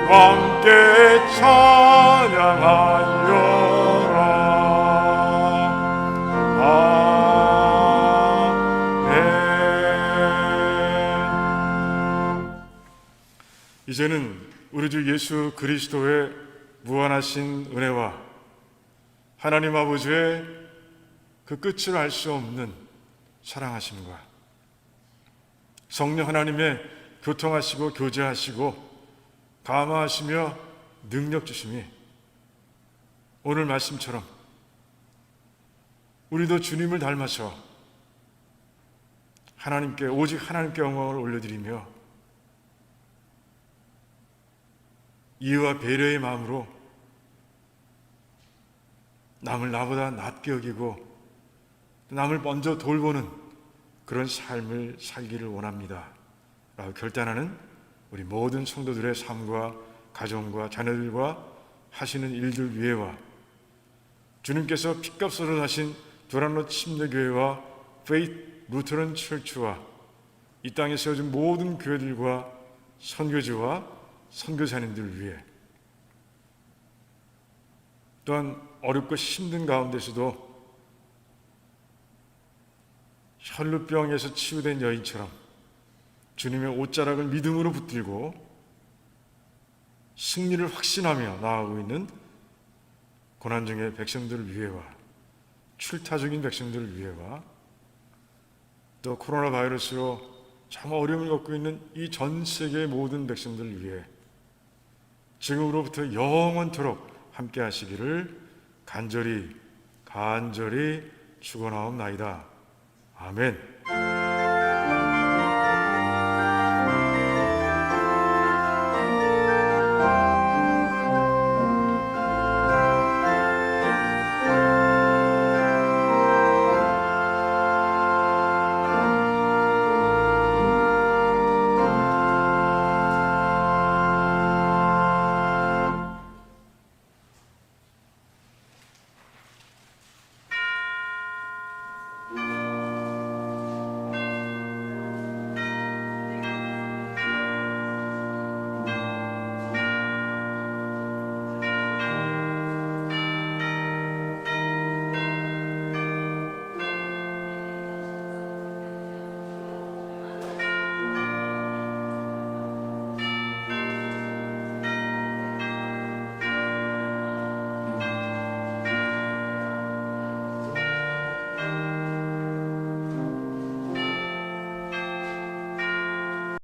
함께 찬양하여라. 아멘. 이제는 우리 주 예수 그리스도의 무한하신 은혜와 하나님 아버지의 그 끝을 알 수 없는 사랑하심과 성령 하나님의 교통하시고 교제하시고 감화하시며 능력 주심이 오늘 말씀처럼 우리도 주님을 닮아서 하나님께 오직 하나님께 영광을 올려드리며 이해와 배려의 마음으로 남을 나보다 낮게 여기고 남을 먼저 돌보는 그런 삶을 살기를 원합니다 라고 결단하는 우리 모든 성도들의 삶과 가정과 자녀들과 하시는 일들 위에와 주님께서 핏값으로 나신 두란노 침례교회와 페이트 루터런 철치와 이 땅에 세워진 모든 교회들과 선교지와 선교사님들 위해 또한 어렵고 힘든 가운데서도 혈루병에서 치유된 여인처럼 주님의 옷자락을 믿음으로 붙들고 승리를 확신하며 나아가고 있는 고난중의 백성들을 위해와 출타적인 백성들을 위해와 또 코로나 바이러스로 참 어려움을 겪고 있는 이 전 세계의 모든 백성들을 위해 지금으로부터 영원토록 함께 하시기를 간절히 축원하옵나이다. 아멘.